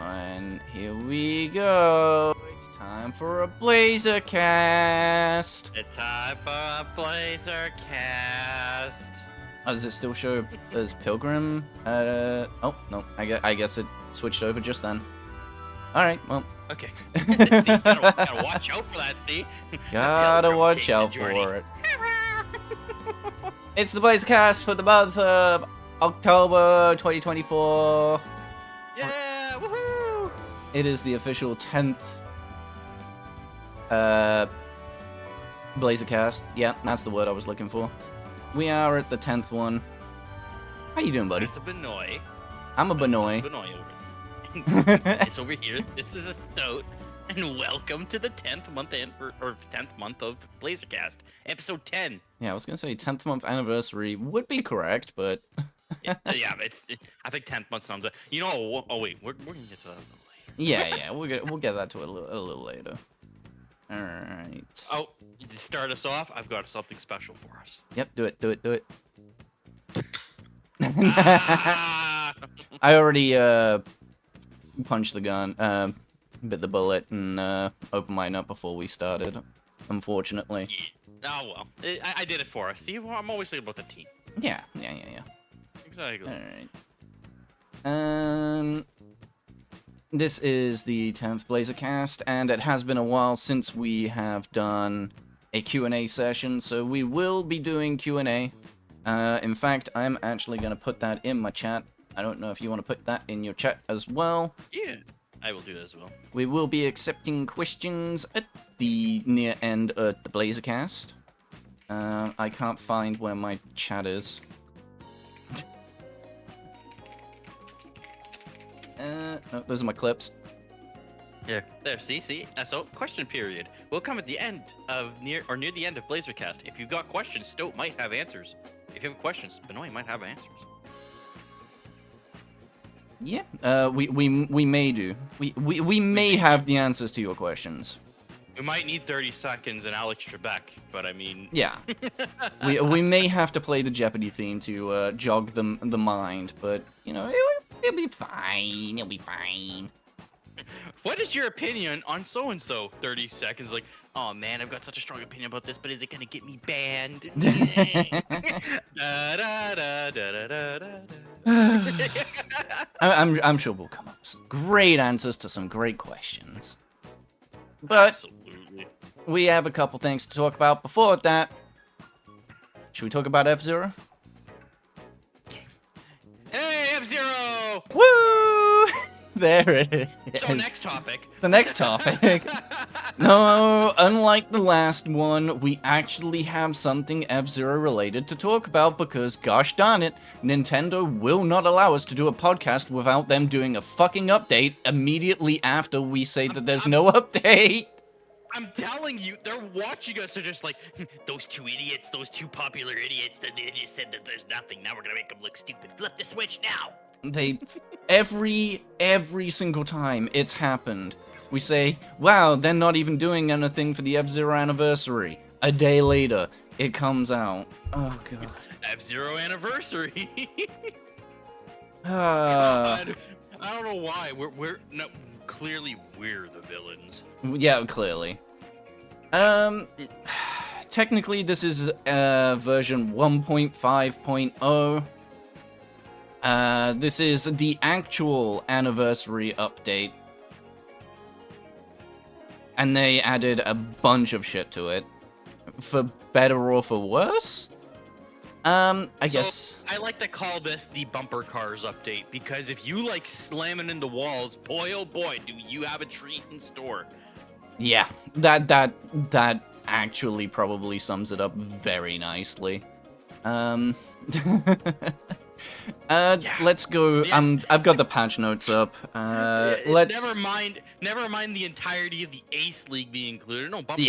And here we go. It's time for a Blazercast. It's time for a Blazercast. Oh, does it still show as Pilgrim? Oh, no. I guess it switched over just then. Alright, well. Okay. See, gotta watch out for that, see? Gotta watch out for it. It's the Blazercast for the month of October 2024. Yeah, woohoo! It is the official 10th Blazercast. Yeah, that's the word I was looking for. We are at the 10th one. How you doing, buddy? It's a Benoy. I'm a Benoy. Benoy over. It's over here. This is a stout. And welcome to the 10th month or 10th month of Blazercast, episode 10. Yeah, I was gonna say 10th month anniversary would be correct, but yeah, but I think 10th month sounds. You know, oh wait, we're gonna get to that a little later. yeah, we'll get that to it a little later. All right. Oh, to start us off, I've got something special for us. Yep, do it. Ah! I already punched the gun, bit the bullet, and opened mine up before we started. Unfortunately. Yeah. Oh well, I did it for us. See, I'm always thinking about the team. Yeah. Exactly. Alright. This is the 10th Blazercast, and it has been a while since we have done a Q&A session, so we will be doing Q&A. In fact, I'm actually going to put that in my chat. I don't know if you want to put that in your chat as well. Yeah, I will do that as well. We will be accepting questions at the near end of the Blazercast. I can't find where my chat is. No, those are my clips. Yeah, there, see? So, question period. We'll come at the end of near the end of Blazercast. If you've got questions, Stoat might have answers. If you have questions, Benoit might have answers. Yeah, we may do. We may have the answers to your questions. We might need 30 seconds and Alex Trebek, but I mean... Yeah. we may have to play the Jeopardy theme to jog the mind, but, you know, it'll be fine. It'll be fine. What is your opinion on so-and-so? 30 seconds, like, oh man, I've got such a strong opinion about this, but is it gonna get me banned? I'm sure we'll come up with some great answers to some great questions. But Absolutely. we have a couple things to talk about. Before that, should we talk about F-Zero? Hey, F-Zero! Woo! There it is. So next topic. The next topic. No, unlike the last one, we actually have something F-Zero related to talk about because, gosh darn it, Nintendo will not allow us to do a podcast without them doing a fucking update immediately after we say that there's no update. I'm telling you, they're watching us. They're just like, those two idiots, those two popular idiots, they just said that there's nothing. Now we're gonna make them look stupid. Flip the switch now. They, every single time it's happened, we say, wow, they're not even doing anything for the F-Zero anniversary. A day later, it comes out. Oh, God. F-Zero anniversary. God. I don't know why. We're no, clearly we're the villains. Yeah, clearly. Technically, this is version 1.5.0. This is the actual anniversary update. And they added a bunch of shit to it. For better or for worse? I guess... I like to call this the bumper cars update, because if you like slamming into walls, boy oh boy, do you have a treat in store. Yeah, that actually probably sums it up very nicely. Let's go. Yeah. I've got the patch notes up. Let's. Never mind the entirety of the Ace League being included. No bumper.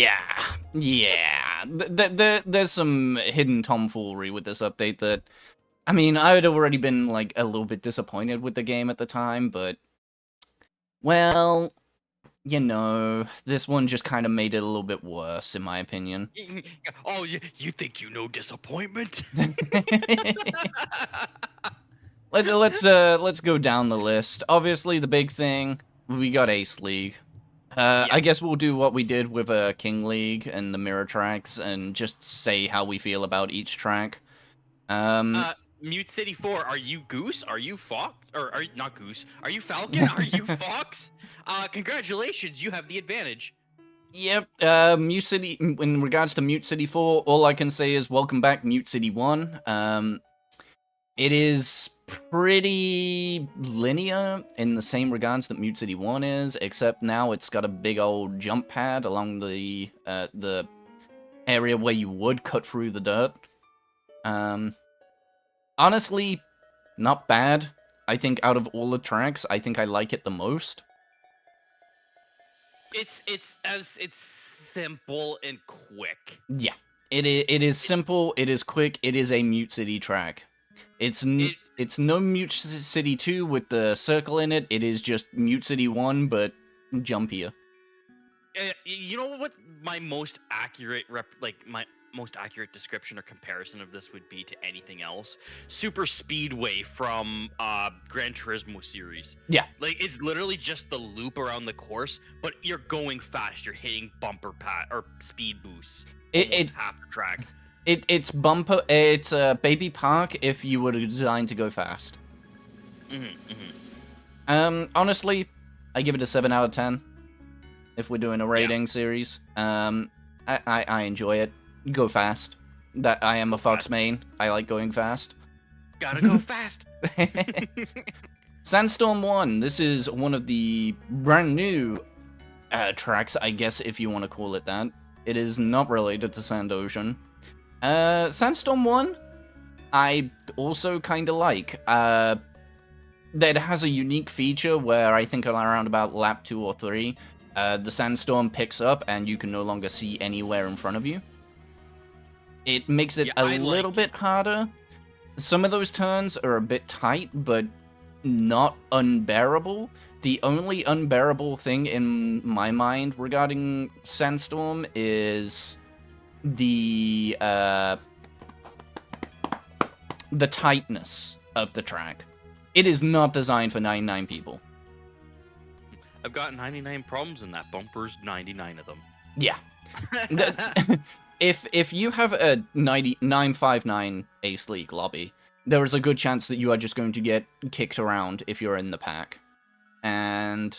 Yeah. There's some hidden tomfoolery with this update that, I mean, I had already been like a little bit disappointed with the game at the time, but well, you know, this one just kind of made it a little bit worse, in my opinion. Oh, you think you know disappointment? Let's go down the list. Obviously, the big thing, we got Ace League. Yeah. I guess we'll do what we did with King League and the mirror tracks and just say how we feel about each track. Mute City 4, are you Goose? Are you Fox? Or are you not Goose? Are you Falcon? Are you Fox? Congratulations, you have the advantage. Yep, Mute City, in regards to Mute City 4, all I can say is welcome back, Mute City 1. It is pretty linear in the same regards that Mute City 1 is, except now it's got a big old jump pad along the area where you would cut through the dirt. Honestly, not bad. I think out of all the tracks, I think I like it the most. It's simple and quick. Yeah, it is simple, it is quick, it is a Mute City track. It's no Mute City 2 with the circle in it, it is just Mute City 1, but jumpier. You know what my most accurate my most accurate description or comparison of this would be to anything else? Super Speedway from Gran Turismo series. Yeah. Like, it's literally just the loop around the course, but you're going fast. You're hitting bumper pad or speed boosts. It half the track. It's Baby Park if you were designed to go fast. Honestly, I give it a 7 out of 10. If we're doing a rating series, I enjoy it. Go fast. That I am a Fox main. I like going fast. Gotta go fast. Sandstorm 1. This is one of the brand new tracks, I guess, if you want to call it that. It is not related to Sand Ocean. Sandstorm 1, I also kind of like. That has a unique feature where I think around about lap 2 or 3, the sandstorm picks up and you can no longer see anywhere in front of you. It makes it a little bit harder. Some of those turns are a bit tight, but not unbearable. The only unbearable thing in my mind regarding Sandstorm is the tightness of the track. It is not designed for 99 people. I've got 99 problems in that bumper's 99 of them. Yeah. If you have a 959 Ace League lobby, there is a good chance that you are just going to get kicked around if you're in the pack. And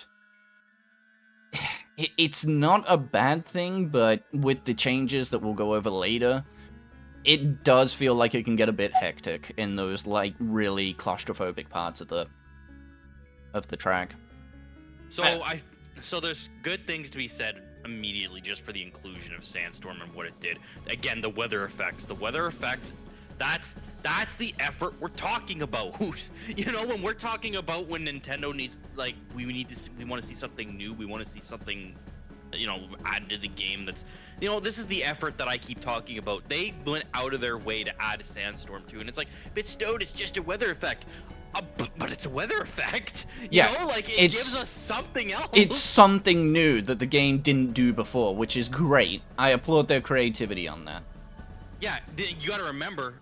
it's not a bad thing, but with the changes that we'll go over later, it does feel like it can get a bit hectic in those, like, really claustrophobic parts of the track. So there's good things to be said immediately just for the inclusion of Sandstorm and what it did. Again, the weather effects. The weather effect, that's the effort we're talking about. You know, when we're talking about when Nintendo needs, like, we want to see something new, we want to see something, you know, added to the game that's, you know, this is the effort that I keep talking about. They went out of their way to add Sandstorm to, and it's like, but Stone, it's just a weather effect. But it's a weather effect. You know, like, it gives us something else. It's something new that the game didn't do before, which is great. I applaud their creativity on that. Yeah, you gotta remember,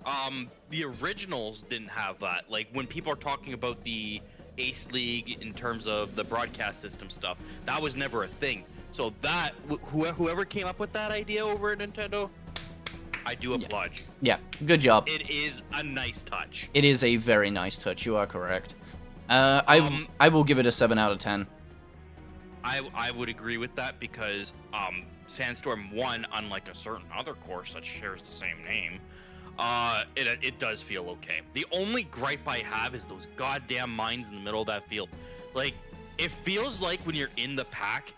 the originals didn't have that. Like, when people are talking about the Ace League in terms of the broadcast system stuff, that was never a thing. So that, whoever came up with that idea over at Nintendo, I do applaud you. Yeah, good job. It is a nice touch. It is a very nice touch, you are correct. I will give it a 7 out of 10. I would agree with that because Sandstorm 1, unlike a certain other course that shares the same name, it does feel okay. The only gripe I have is those goddamn mines in the middle of that field. Like, it feels like when you're in the pack,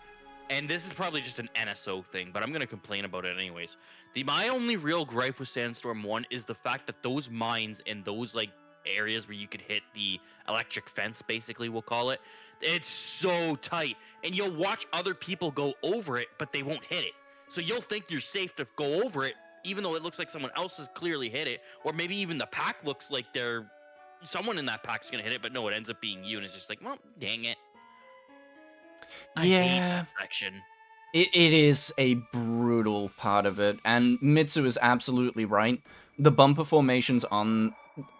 and this is probably just an NSO thing, but I'm going to complain about it anyways. My only real gripe with Sandstorm 1 is the fact that those mines in those, like, areas where you could hit the electric fence, basically, we'll call it, it's so tight. And you'll watch other people go over it, but they won't hit it. So you'll think you're safe to go over it, even though it looks like someone else has clearly hit it. Or maybe even the pack looks like someone in that pack's going to hit it, but no, it ends up being you. And it's just like, well, dang it. I hate that section. It is a brutal part of it, and Mitsu is absolutely right. The bumper formations on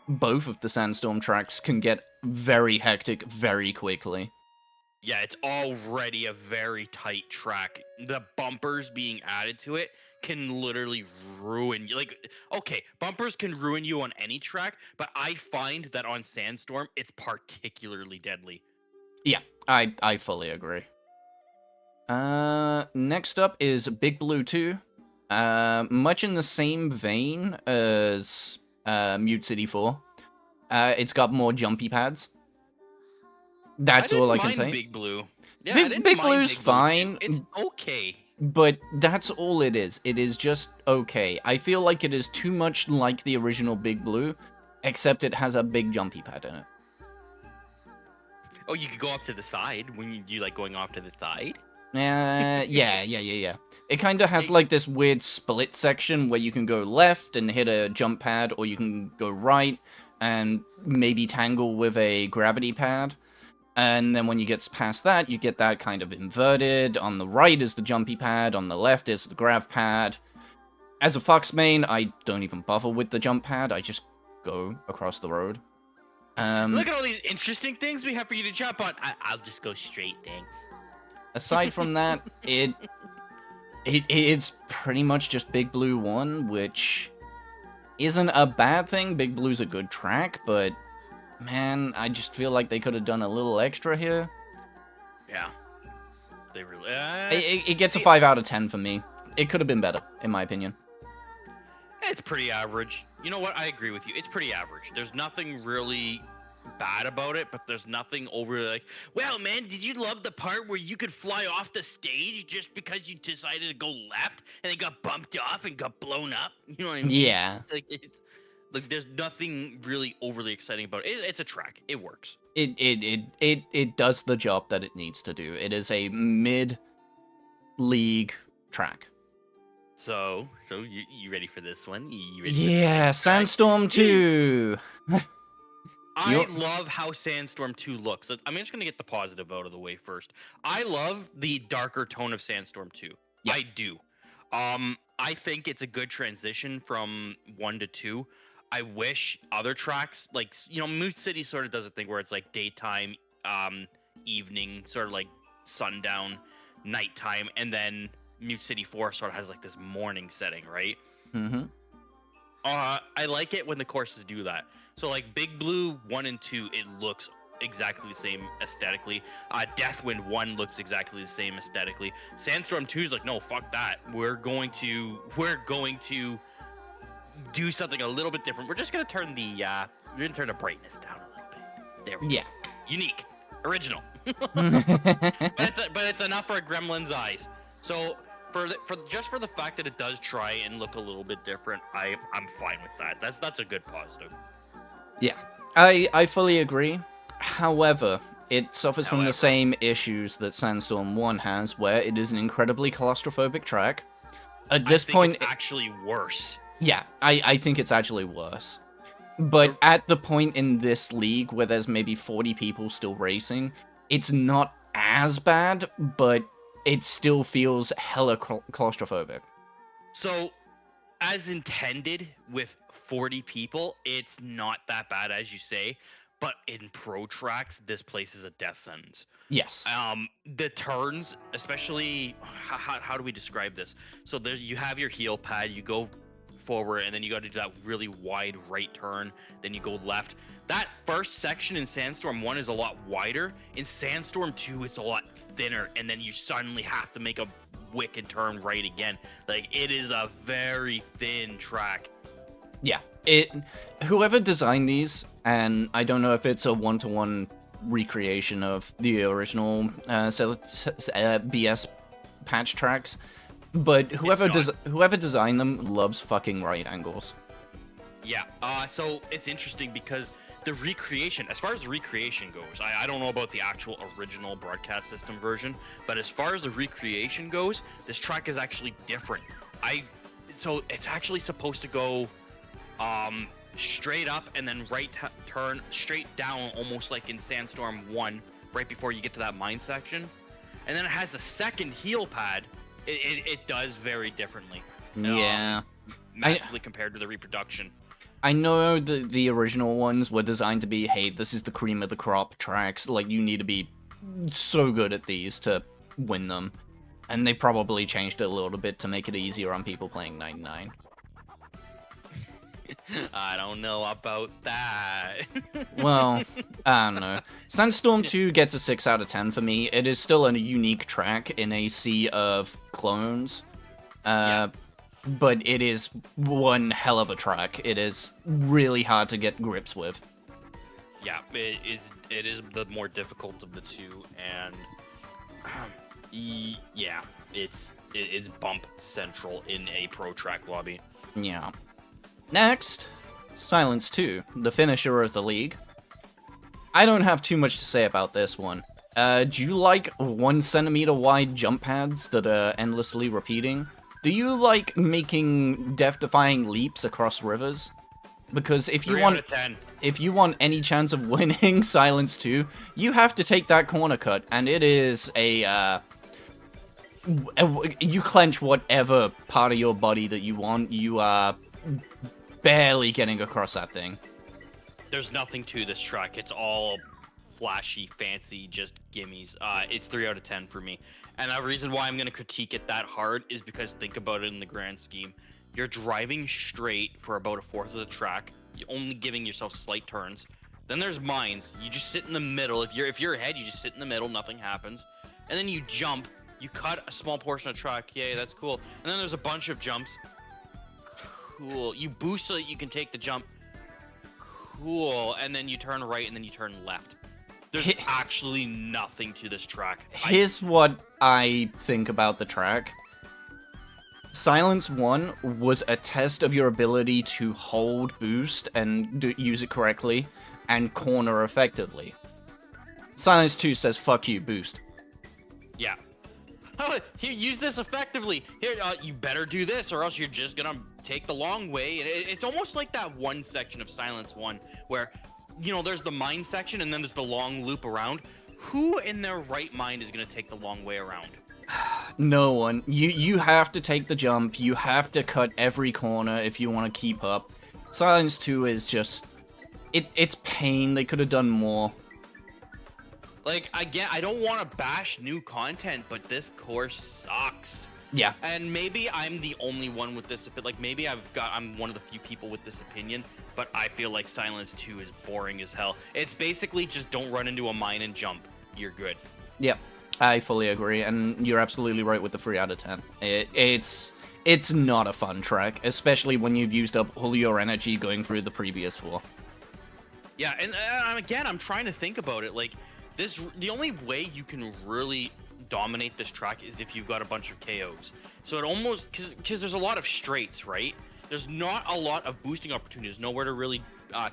both of the Sandstorm tracks can get very hectic very quickly. Yeah, it's already a very tight track. The bumpers being added to it can literally ruin you. Like, okay, bumpers can ruin you on any track, but I find that on Sandstorm, it's particularly deadly. Yeah, I fully agree. Next up is Big Blue 2. Much in the same vein as Mute City 4. It's got more jumpy pads. That's all I can say. Big Blue. Yeah, I didn't Big mind Blue's Big Blue fine. too. It's okay. But that's all it is. It is just okay. I feel like it is too much like the original Big Blue, except it has a big jumpy pad in it. Oh, you could go off to the side when you like going off to the side? Yeah. It kind of has like this weird split section where you can go left and hit a jump pad, or you can go right and maybe tangle with a gravity pad. And then when you get past that, you get that kind of inverted. On the right is the jumpy pad, on the left is the grav pad. As a Fox main, I don't even bother with the jump pad, I just go across the road. Look at all these interesting things we have for you to jump on. I'll just go straight, thanks. Aside from that, it's pretty much just Big Blue 1, which isn't a bad thing. Big Blue's a good track, but man, I just feel like they could have done a little extra here. Yeah. They really... It gets a 5 out of 10 for me. It could have been better, in my opinion. It's pretty average. You know what? I agree with you. It's pretty average. There's nothing really bad about it, but there's nothing overly like, well, man, did you love the part where you could fly off the stage just because you decided to go left and it got bumped off and got blown up? You know what I mean? Yeah. Like there's nothing really overly exciting about it. It's a track. It works. It does the job that it needs to do. It is a mid-league track. So you ready for this one? Yeah, Sandstorm 2. I love how Sandstorm 2 looks. I'm just going to get the positive out of the way first. I love the darker tone of Sandstorm 2. Yeah. I do. I think it's a good transition from 1 to 2. I wish other tracks, like, Moot City sort of does a thing where it's like daytime, evening, sort of like sundown, nighttime, and then Mute City 4 sort of has like this morning setting, right? Mm-hmm. I like it when the courses do that. So like Big Blue 1 and 2, it looks exactly the same aesthetically. Deathwind 1 looks exactly the same aesthetically. Sandstorm 2 is like, no, fuck that. We're going to do something a little bit different. We're just gonna turn the brightness down a little bit. There we go. Unique, original. but it's enough for a gremlin's eyes. So for the fact that it does try and look a little bit different, I'm fine with that. That's a good positive. Yeah, I fully agree. However, it suffers from the same issues that Sandstorm 1 has, where it is an incredibly claustrophobic track. At this point, it's actually worse. Yeah, I think it's actually worse. But at the point in this league where there's maybe 40 people still racing, it's not as bad, but it still feels hella claustrophobic. So, as intended with 40 people, it's not that bad, as you say. But in pro tracks, this place is a death sentence. Yes. The turns, especially, how do we describe this? So you have your heel pad, you go forward, and then you got to do that really wide right turn, then you go left. That first section in Sandstorm 1 is a lot wider. In Sandstorm 2, it's a lot thinner, and then you suddenly have to make a wicked turn right again. Like, it is a very thin track. Yeah. Whoever designed these, and I don't know if it's a one-to-one recreation of the original BS patch tracks, but whoever designed them loves fucking right angles. Yeah, so it's interesting because the recreation, as far as the recreation goes, I don't know about the actual original broadcast system version, but as far as the recreation goes, this track is actually different. So it's actually supposed to go straight up and then right turn straight down, almost like in Sandstorm 1, right before you get to that mine section. And then it has a second heel pad. It does very differently. Yeah. Massively compared to the reproduction. I know the original ones were designed to be, hey, this is the cream of the crop tracks, like, you need to be so good at these to win them. And they probably changed it a little bit to make it easier on people playing 99. I don't know about that. Well, I don't know. Sandstorm 2 gets a 6 out of 10 for me. It is still a unique track in a sea of clones. Yeah. But it is one hell of a track. It is really hard to get grips with. Yeah, it is the more difficult of the two, and yeah, it's bump central in a pro track lobby. Yeah. Next, Silence 2, the finisher of the league. I don't have too much to say about this one. Do you like 1 centimeter wide jump pads that are endlessly repeating? Do you like making death-defying leaps across rivers? Because if you 3 want, out of 10. if you want any chance of winning Silence 2, you have to take that corner cut, and it is you clench whatever part of your body that you want. You are barely getting across that thing. There's nothing to this track. It's all flashy, fancy, just gimmies. It's 3 out of 10 for me. And the reason why I'm going to critique it that hard is because think about it in the grand scheme. You're driving straight for about a fourth of the track. You're only giving yourself slight turns. Then there's mines. You just sit in the middle. If you're ahead, you just sit in the middle. Nothing happens. And then you jump. You cut a small portion of track. Yay, that's cool. And then there's a bunch of jumps. Cool. You boost so that you can take the jump. Cool. And then you turn right and then you turn left. There's actually nothing to this track. Here's what I think about the track. Silence 1 was a test of your ability to hold boost and use it correctly and corner effectively. Silence 2 says, fuck you, boost. Yeah. Here, use this effectively. Here, you better do this or else you're just gonna take the long way. And it's almost like that one section of Silence 1 where, you know, there's the mine section and then there's the long loop around. Who in their right mind is gonna take the long way around? No one. You have to take the jump. You have to cut every corner if you want to keep up. Silence 2 is just... It's pain. They could have done more. Like, again, I don't want to bash new content, but this course sucks. Yeah. And maybe I'm the only one with this, like maybe I'm one of the few people with this opinion, but I feel like Silence 2 is boring as hell. It's basically just don't run into a mine and jump. You're good. Yep. I fully agree, and you're absolutely right with the 3 out of 10. It's not a fun track, especially when you've used up all your energy going through the previous 4. Yeah, and again, I'm trying to think about it. Like, the only way you can really dominate this track is if you've got a bunch of KOs. So it almost, because there's a lot of straights, right? There's not a lot of boosting opportunities, nowhere to really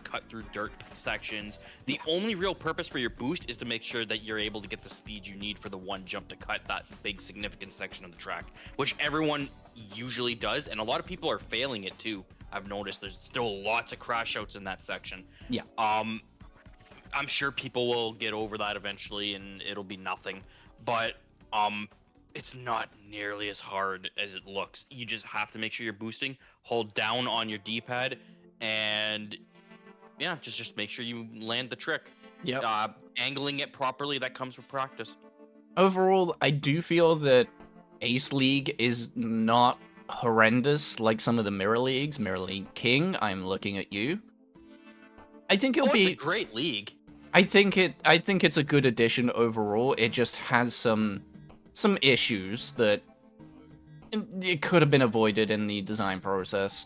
cut through dirt sections. The only real purpose for your boost is to make sure that you're able to get the speed you need for the one jump to cut that big significant section of the track, which everyone usually does, and a lot of people are failing it too. I've noticed there's still lots of crash outs in that section. Yeah. I'm sure people will get over that eventually and it'll be nothing, but it's not nearly as hard as it looks. You just have to make sure you're boosting, hold down on your D-pad, and yeah, just make sure you land the trick. Yep. Angling it properly, that comes with practice. Overall, I do feel that Ace League is not horrendous like some of the Mirror Leagues. Mirror League King, I'm looking at you. I think it'll be a great league. I think it's a good addition overall. It just has some issues that it could have been avoided in the design process.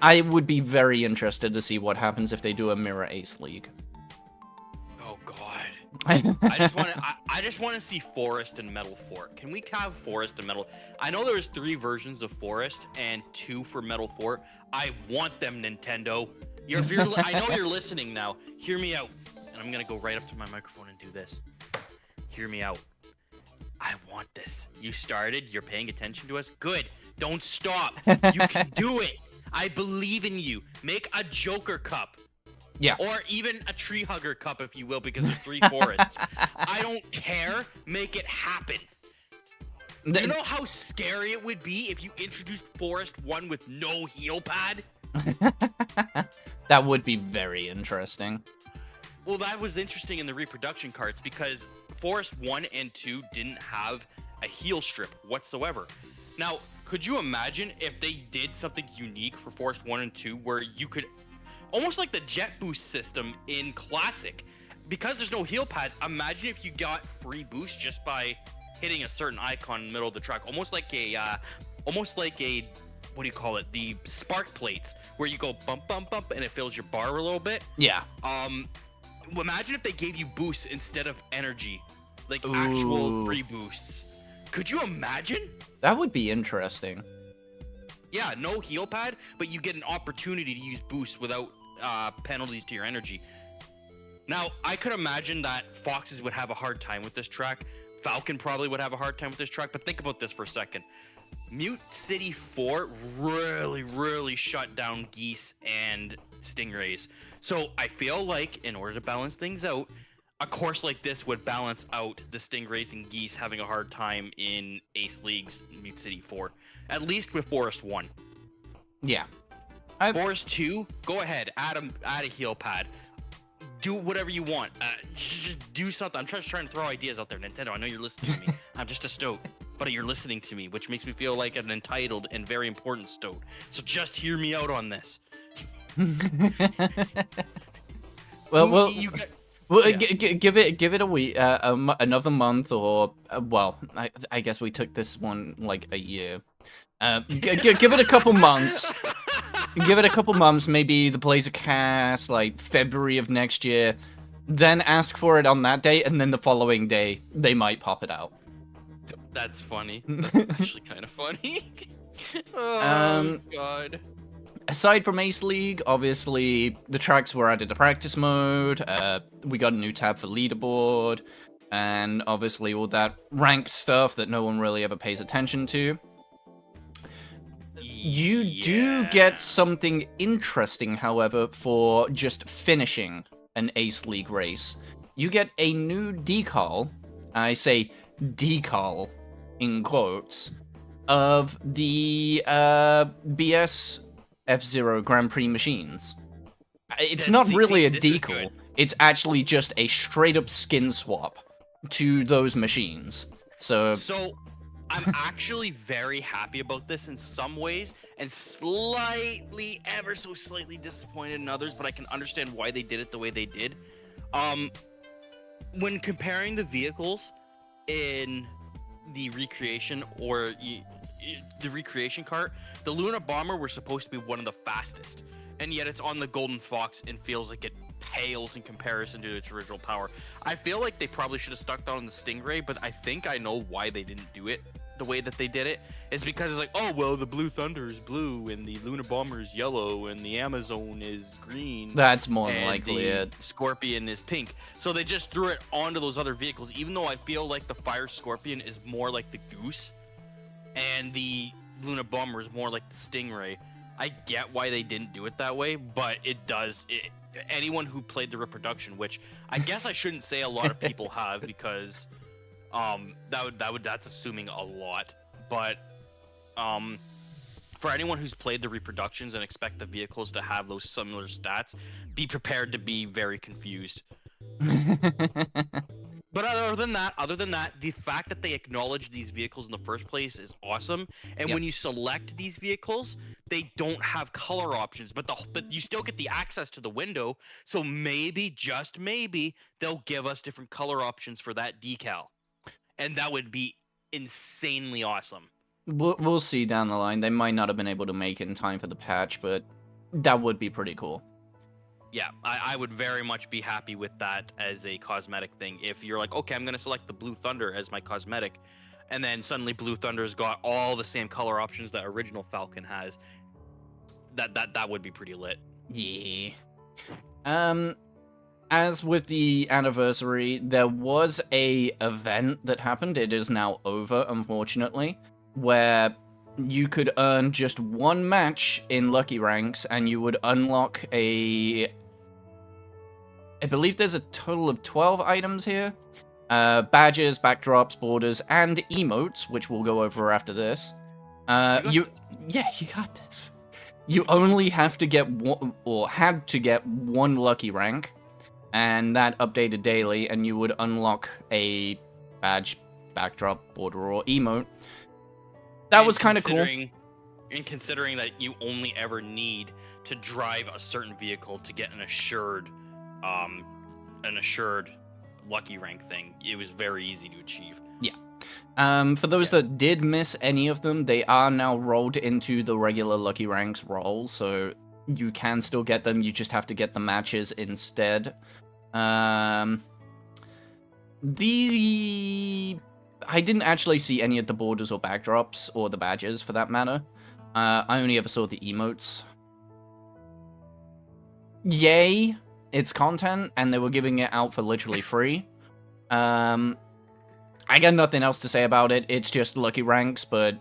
I would be very interested to see what happens if they do a Mirror Ace League. Oh God. I just want to see Forest and Metal Fort. Can we have Forest and Metal? I know there's 3 versions of Forest and 2 for Metal Fort. I want them, Nintendo. I know you're listening now. Hear me out. And I'm gonna go right up to my microphone and do this. Hear me out. I want this. You started. You're paying attention to us. Good. Don't stop. You can do it. I believe in you. Make a Joker Cup. Yeah. Or even a Tree Hugger Cup, if you will, because there's 3 forests. I don't care. Make it happen. You know how scary it would be if you introduced Forest 1 with no heal pad? That would be very interesting. Well, that was interesting in the reproduction carts because Forest 1 and 2 didn't have a heal strip whatsoever. Now, could you imagine if they did something unique for Forest 1 and 2 where you could, almost like the jet boost system in Classic, because there's no heal pads, imagine if you got free boost just by hitting a certain icon in the middle of the track, almost like a, what do you call it? The spark plates, where you go bump, bump, bump, and it fills your bar a little bit. Yeah. Imagine if they gave you boosts instead of energy, like Ooh. actual free boosts. Could you imagine? That would be interesting. Yeah, no heal pad, but you get an opportunity to use boosts without penalties to your energy. Now, I could imagine that Foxes would have a hard time with this track. Falcon probably would have a hard time with this track, but think about this for a second. Mute City 4 really shut down Geese and Stingrays. So I feel like in order to balance things out, a course like this would balance out the Stingrays and Geese having a hard time in Ace League's Mute City 4. At least with Forest 1. Yeah. Forest 2, go ahead, add a heal pad. Do whatever you want. Just do something. I'm just trying to throw ideas out there, Nintendo. I know you're listening to me. I'm just a stoat. But you're listening to me, which makes me feel like an entitled and very important stoat. So just hear me out on this. Well, Yeah. give it a week, another month, or well, I guess we took this one like a year. Give it a couple months. Give it a couple months, maybe the Blazercast, like February of next year. Then ask for it on that day, and then the following day they might pop it out. That's funny. That's actually kind of funny. Oh God. Aside from Ace League, obviously the tracks were added to practice mode. We got a new tab for leaderboard, and obviously all that ranked stuff that no one really ever pays attention to. You do get something interesting, however, for just finishing an Ace League race. You get a new decal, I say decal in quotes, of the BS F-Zero Grand Prix machines. It's not really a decal, it's actually just a straight-up skin swap to those machines. So I'm actually very happy about this in some ways, and slightly, ever so slightly disappointed in others, but I can understand why they did it the way they did. When comparing the vehicles in the recreation or the recreation cart, the Luna Bomber were supposed to be one of the fastest, and yet it's on the Golden Fox and feels like it pales in comparison to its original power. I feel like they probably should have stuck down on the Stingray, but I think I know why they didn't do it the way that they did it. It's because it's like, oh well, the Blue Thunder is blue and the Luna Bomber is yellow and the Amazon is green. That's more than and likely the it. Scorpion is pink. So they just threw it onto those other vehicles, even though I feel like the Fire Scorpion is more like the Goose and the Luna Bomber is more like the Stingray. I get why they didn't do it that way, but anyone who played the reproduction, which I guess I shouldn't say a lot of people have, because that's assuming a lot. But for anyone who's played the reproductions and expect the vehicles to have those similar stats, be prepared to be very confused. But other than that, the fact that they acknowledge these vehicles in the first place is awesome. And when you select these vehicles, they don't have color options, but you still get the access to the window. So maybe, just maybe, they'll give us different color options for that decal, and that would be insanely awesome. We'll see down the line. They might not have been able to make it in time for the patch, but that would be pretty cool. Yeah, I would very much be happy with that as a cosmetic thing. If you're like, okay, I'm going to select the Blue Thunder as my cosmetic, and then suddenly Blue Thunder's got all the same color options that original Falcon has, that would be pretty lit. Yeah. As with the anniversary, there was a event that happened. It is now over, unfortunately, where you could earn just one match in Lucky Ranks, and you would unlock I believe there's a total of 12 items here. Badges, backdrops, borders, and emotes, which we'll go over after this. Yeah, you got this. You only have to get one, or had to get one lucky rank, and that updated daily, and you would unlock a badge, backdrop, border, or emote. That was kind of cool. And considering that you only ever need to drive a certain vehicle to get an assured lucky rank thing, it was very easy to achieve. Yeah. For those that did miss any of them, they are now rolled into the regular Lucky Ranks roll, so you can still get them, you just have to get the matches instead. I didn't actually see any of the borders or backdrops, or the badges for that matter. I only ever saw the emotes. Yay, it's content, and they were giving it out for literally free. I got nothing else to say about it. It's just lucky ranks, but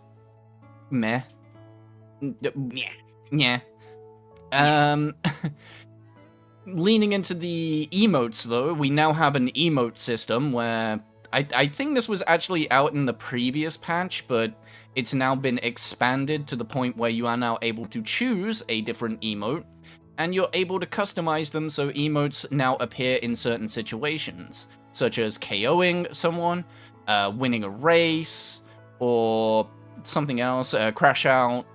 meh. Yeah. Leaning into the emotes, though, we now have an emote system where I think this was actually out in the previous patch, but it's now been expanded to the point where you are now able to choose a different emote, and you're able to customize them so emotes now appear in certain situations, such as KOing someone, winning a race, or something else, crash out.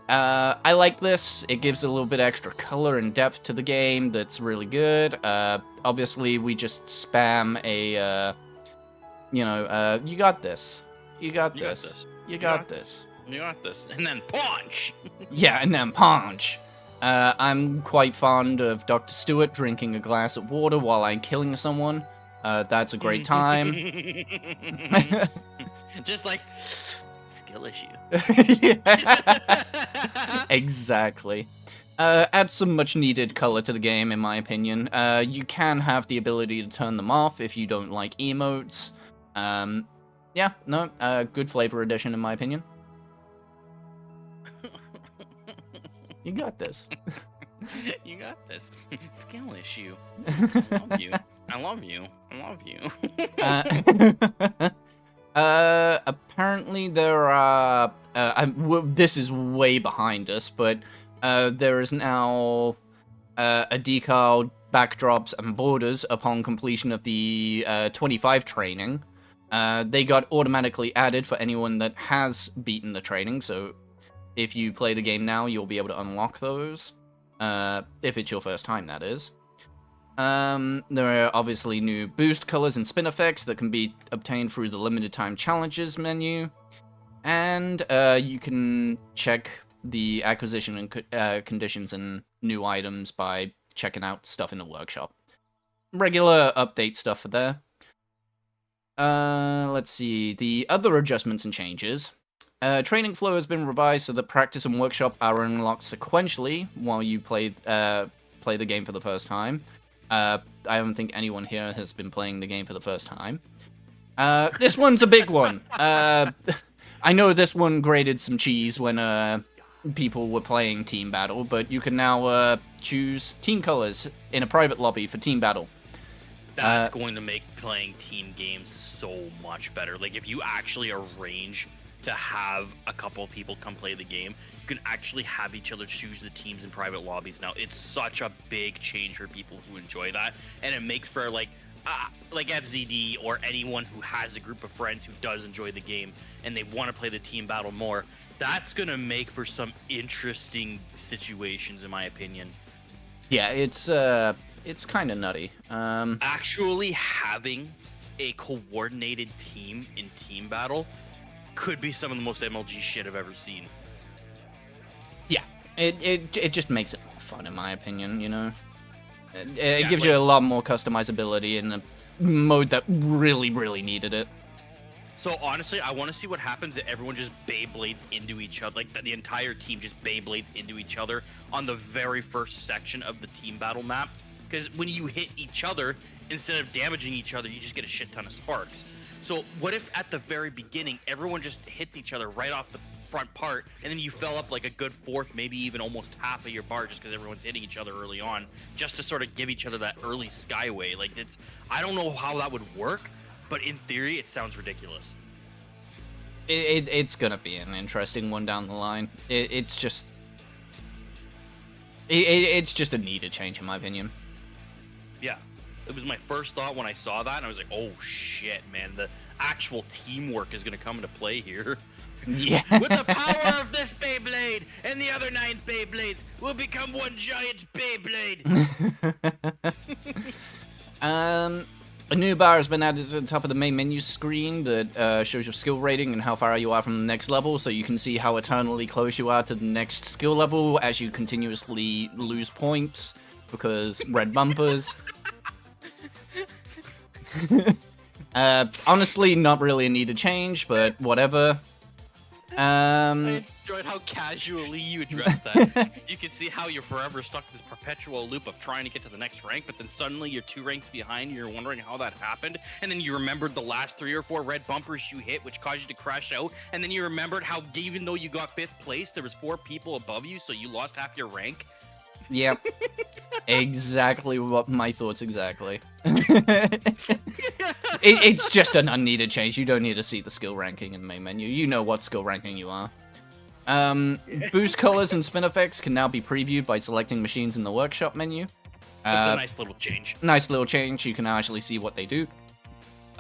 I like this. It gives a little bit extra color and depth to the game that's really good. Obviously, we just spam a, you got this. You got this. You got this. You got this. And then punch! Yeah, and then punch. I'm quite fond of Dr. Stewart drinking a glass of water while I'm killing someone. That's a great time. Just like, skill issue. Exactly. Add some much needed color to the game, in my opinion. You can have the ability to turn them off if you don't like emotes. Good flavor addition, in my opinion. You got this. You got this. Skill issue. I love you. I love you. I love you. Apparently there are... this is way behind us, but there is now a decal, backdrops, and borders upon completion of the 25 training. They got automatically added for anyone that has beaten the training, so if you play the game now, you'll be able to unlock those. If it's your first time, that is. There are obviously new boost colors and spin effects that can be obtained through the limited time challenges menu. And you can check the acquisition and conditions and new items by checking out stuff in the workshop. Regular update stuff for there. Let's see. The other adjustments and changes. Training flow has been revised so that practice and workshop are unlocked sequentially while you play the game for the first time. I don't think anyone here has been playing the game for the first time. This one's a big one. I know this one grated some cheese when people were playing Team Battle, but you can now choose team colors in a private lobby for Team Battle. That's going to make playing team games so much better. Like, if you actually arrange to have a couple of people come play the game, you can actually have each other choose the teams in private lobbies now. It's such a big change for people who enjoy that, and it makes for like FZD or anyone who has a group of friends who does enjoy the game and they want to play the team battle more. That's gonna make for some interesting situations, in my opinion. Yeah, it's kind of nutty. Actually having a coordinated team in team battle could be some of the most MLG shit I've ever seen. Yeah, it just makes it more fun, in my opinion, you know? It gives you a lot more customizability in a mode that really, really needed it. So honestly, I want to see what happens if everyone just Beyblades into each other, like the entire team just Beyblades into each other on the very first section of the team battle map. Because when you hit each other, instead of damaging each other, you just get a shit ton of sparks. So what if at the very beginning, everyone just hits each other right off the front part, and then you fill up like a good fourth, maybe even almost half of your bar just because everyone's hitting each other early on, just to sort of give each other that early skyway. Like, I don't know how that would work, but in theory, it sounds ridiculous. It's gonna be an interesting one down the line. It's just, It's just a needed change, in my opinion. Yeah. It was my first thought when I saw that, and I was like, oh shit, man, the actual teamwork is going to come into play here. Yeah. With the power of this Beyblade and the other 9 Beyblades, we'll become one giant Beyblade. A new bar has been added to the top of the main menu screen that shows your skill rating and how far you are from the next level, so you can see how eternally close you are to the next skill level as you continuously lose points because red bumpers. Honestly, not really a needed change, but whatever. I enjoyed how casually you addressed that. You can see how you're forever stuck in this perpetual loop of trying to get to the next rank, but then suddenly you're 2 ranks behind, you're wondering how that happened, and then you remembered the last 3 or 4 red bumpers you hit, which caused you to crash out, and then you remembered how even though you got 5th place, there was 4 people above you, so you lost half your rank. Yep. Exactly what my thoughts exactly. It's just an unneeded change. You don't need to see the skill ranking in the main menu. You know what skill ranking you are. Boost colors and spin effects can now be previewed by selecting machines in the workshop menu. It's a nice little change. Nice little change. You can actually see what they do.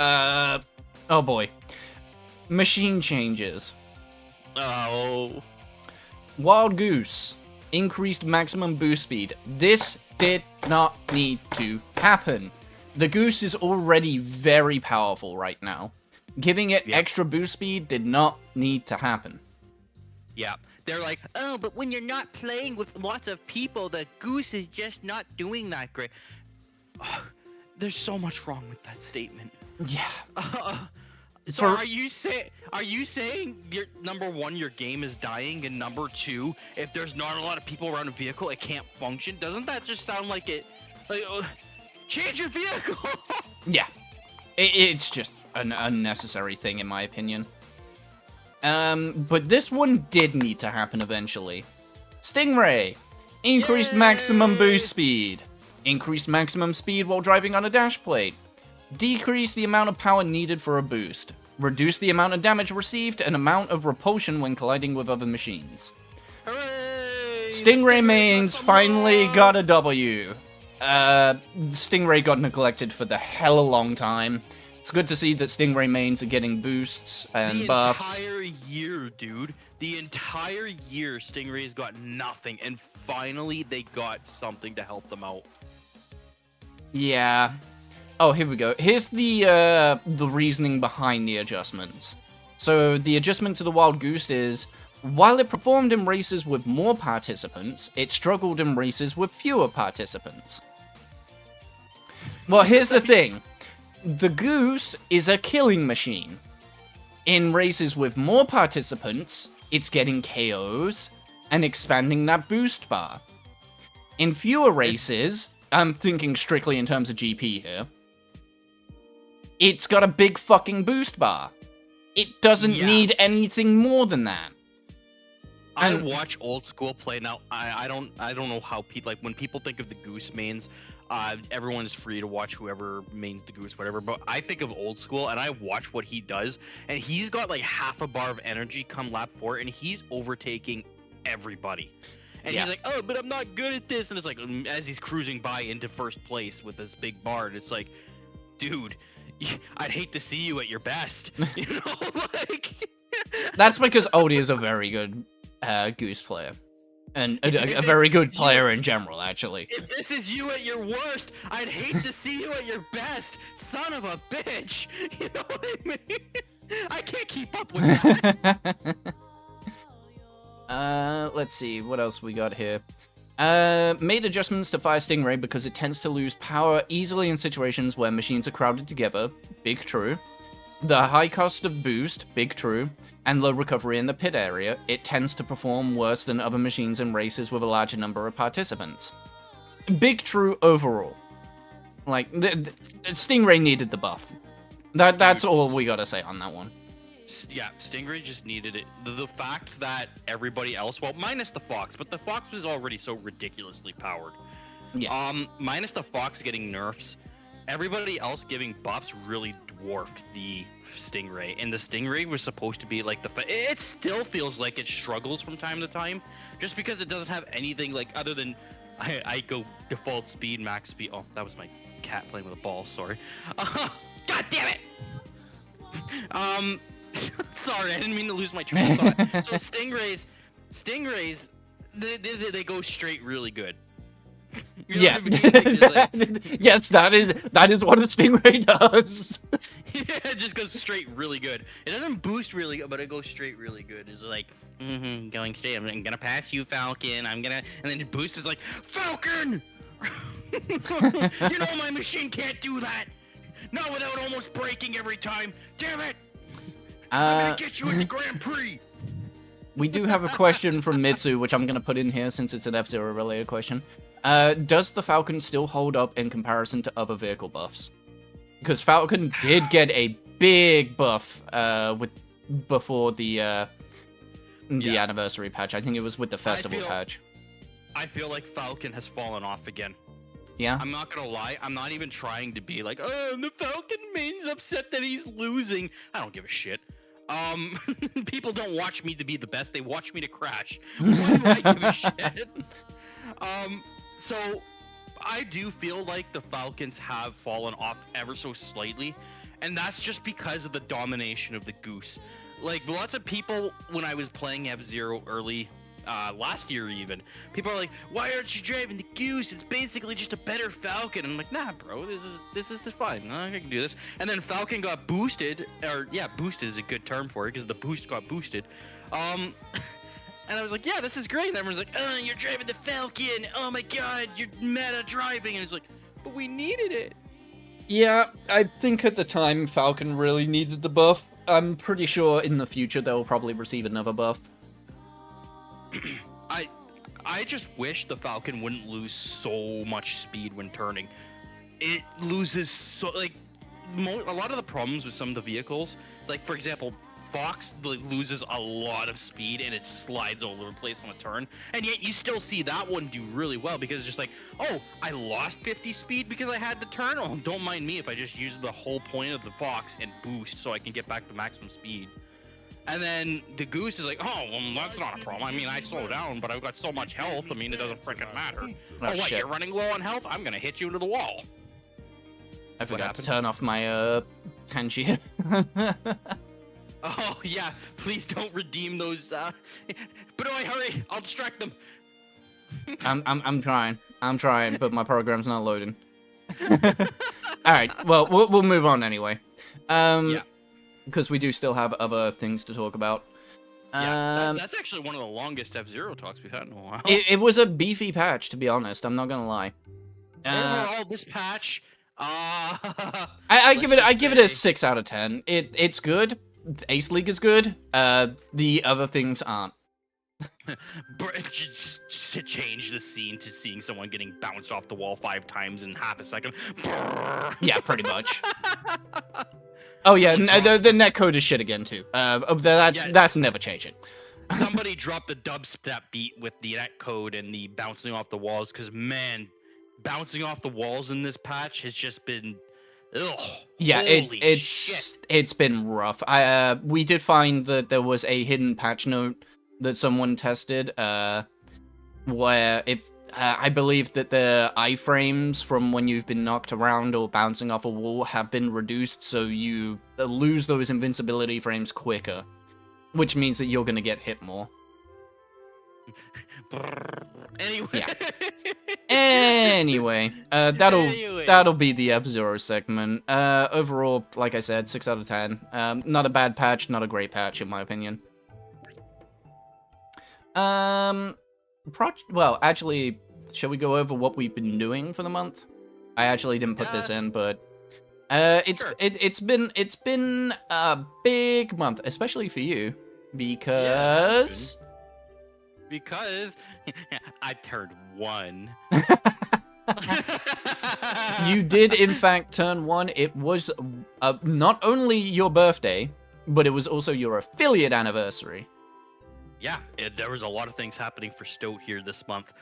Oh boy. Machine changes. Oh. Wild Goose. Increased maximum boost speed. This did not need to happen. The Goose is already very powerful right now. Giving it extra boost speed did not need to happen. Yeah. They're like, oh, but when you're not playing with lots of people, the Goose is just not doing that great. There's so much wrong with that statement. Yeah. So are you saying number 1, your game is dying, and number 2, if there's not a lot of people around a vehicle, it can't function? Doesn't that just sound like it? Like, change your vehicle. Yeah, it's just an unnecessary thing in my opinion. But this one did need to happen eventually. Stingray, increased maximum boost speed, increased maximum speed while driving on a dash plate. Decrease the amount of power needed for a boost. Reduce the amount of damage received and amount of repulsion when colliding with other machines. Hooray! Stingray mains finally got a W. Stingray got neglected for the hell of a long time. It's good to see that Stingray mains are getting boosts and buffs. The entire year, dude. The entire year, Stingray's got nothing, and finally they got something to help them out. Yeah. Oh, here we go. Here's the reasoning behind the adjustments. So the adjustment to the Wild Goose is, while it performed in races with more participants, it struggled in races with fewer participants. Well, here's the thing. The Goose is a killing machine. In races with more participants, it's getting KOs and expanding that boost bar. In fewer races, I'm thinking strictly in terms of GP here, it's got a big fucking boost bar. It doesn't need anything more than that. I watch old school play now. I don't know how people, like, when people think of the Goose mains, everyone is free to watch whoever mains the Goose, whatever. But I think of old school, and I watch what he does, and he's got like half a bar of energy come lap 4, and he's overtaking everybody. And he's like, oh, but I'm not good at this. And it's like, as he's cruising by into first place with this big bar, and it's like, dude, I'd hate to see you at your best. You know, like. That's because Odie is a very good Goose player. And a very good player in general, actually. If this is you at your worst, I'd hate to see you at your best. Son of a bitch. You know what I mean? I can't keep up with that. Let's see, what else we got here? Made adjustments to Fire Stingray because it tends to lose power easily in situations where machines are crowded together. Big true. The high cost of boost. Big true. And low recovery in the pit area. It tends to perform worse than other machines in races with a larger number of participants. Big true overall. Like, the Stingray needed the buff. That's all we gotta say on that one. Yeah, Stingray just needed it. The fact that everybody else, well, minus the Fox, but the Fox was already so ridiculously powered. Yeah. Minus the Fox getting nerfs, everybody else giving buffs really dwarfed the Stingray, and the Stingray was supposed to be like it still feels like it struggles from time to time, just because it doesn't have anything like other than I go default speed, max speed. Oh, that was my cat playing with a ball. Sorry. God damn it. Sorry, I didn't mean to lose my train of thought. So Stingrays, they go straight really good. You know Yeah. what I mean? Like, Yes, that is what a Stingray does. yeah, it just goes straight really good. It doesn't boost really good, but it goes straight really good. It's like, going straight. I'm gonna pass you, Falcon. And then it boosts is like, Falcon! You know my machine can't do that. Not without almost breaking every time. Damn it! I'm gonna get you in the Grand Prix. We do have a question from Mitsu, which I'm gonna put in here since it's an F-Zero related question. Does the Falcon still hold up in comparison to other vehicle buffs? Because Falcon did get a big buff before the anniversary patch. I think it was with the festival patch. I feel like Falcon has fallen off again. Yeah? I'm not gonna lie, I'm not even trying to be like, oh, the Falcon main's upset that he's losing. I don't give a shit. People don't watch me to be the best, they watch me to crash. Why do I give a shit? So I do feel like the Falcons have fallen off ever so slightly, and that's just because of the domination of the Goose. Like, lots of people, when I was playing F-Zero early, last year even, people are like, why aren't you driving the Goose? It's basically just a better Falcon. And I'm like, nah, bro, this is fine. I can do this. And then Falcon got boosted, or yeah, boosted is a good term for it, because the boost got boosted. And I was like, yeah, this is great. And everyone's like, oh, you're driving the Falcon. Oh my god, you're meta driving. And it's like, but we needed it. Yeah, I think at the time Falcon really needed the buff. I'm pretty sure in the future they'll probably receive another buff. I just wish the Falcon wouldn't lose so much speed when turning. It loses so, like, a lot of the problems with some of the vehicles, like for example, Fox loses a lot of speed and it slides all over the place on a turn, and yet you still see that one do really well because it's just like, oh, I lost 50 speed because I had to turn. Oh, don't mind me if I just use the whole point of the Fox and boost so I can get back to maximum speed. And then the Goose is like, oh, well, that's not a problem. I mean, I slow down, but I've got so much health. I mean, it doesn't freaking matter. Oh, what, shit. You're running low on health? I'm gonna hit you into the wall. I forgot to turn off my Tenchi. Oh, yeah, please don't redeem those, but oh, hurry, I'll distract them. I'm trying, but my program's not loading. Alright, well, we'll move on anyway. Yeah. Because we do still have other things to talk about. Yeah, that's actually one of the longest F-Zero talks we've had in a while. It was a beefy patch, to be honest, I'm not gonna lie. Overall, this patch, I give it a 6 out of 10. It's good. Ace League is good. The other things aren't. Just to change the scene to seeing someone getting bounced off the wall 5 times in half a second. Yeah, pretty much. Oh yeah, the netcode is shit again too. That's never changing. Somebody dropped the dubstep beat with the netcode and the bouncing off the walls, because man, bouncing off the walls in this patch has just been, ugh. Yeah, it's been rough. We did find that there was a hidden patch note that someone tested, where I believe that the iframes from when you've been knocked around or bouncing off a wall have been reduced, so you lose those invincibility frames quicker, which means that you're gonna get hit more. Anyway. Yeah. Anyway, that'll be the F-Zero segment. Overall, like I said, 6 out of 10. Not a bad patch, not a great patch in my opinion. Well, actually, shall we go over what we've been doing for the month? I actually didn't put this in, but it's been a big month, especially for you, because I turned 1. You did in fact turn 1. It was not only your birthday, but it was also your affiliate anniversary. Yeah, there was a lot of things happening for Stoat here this month.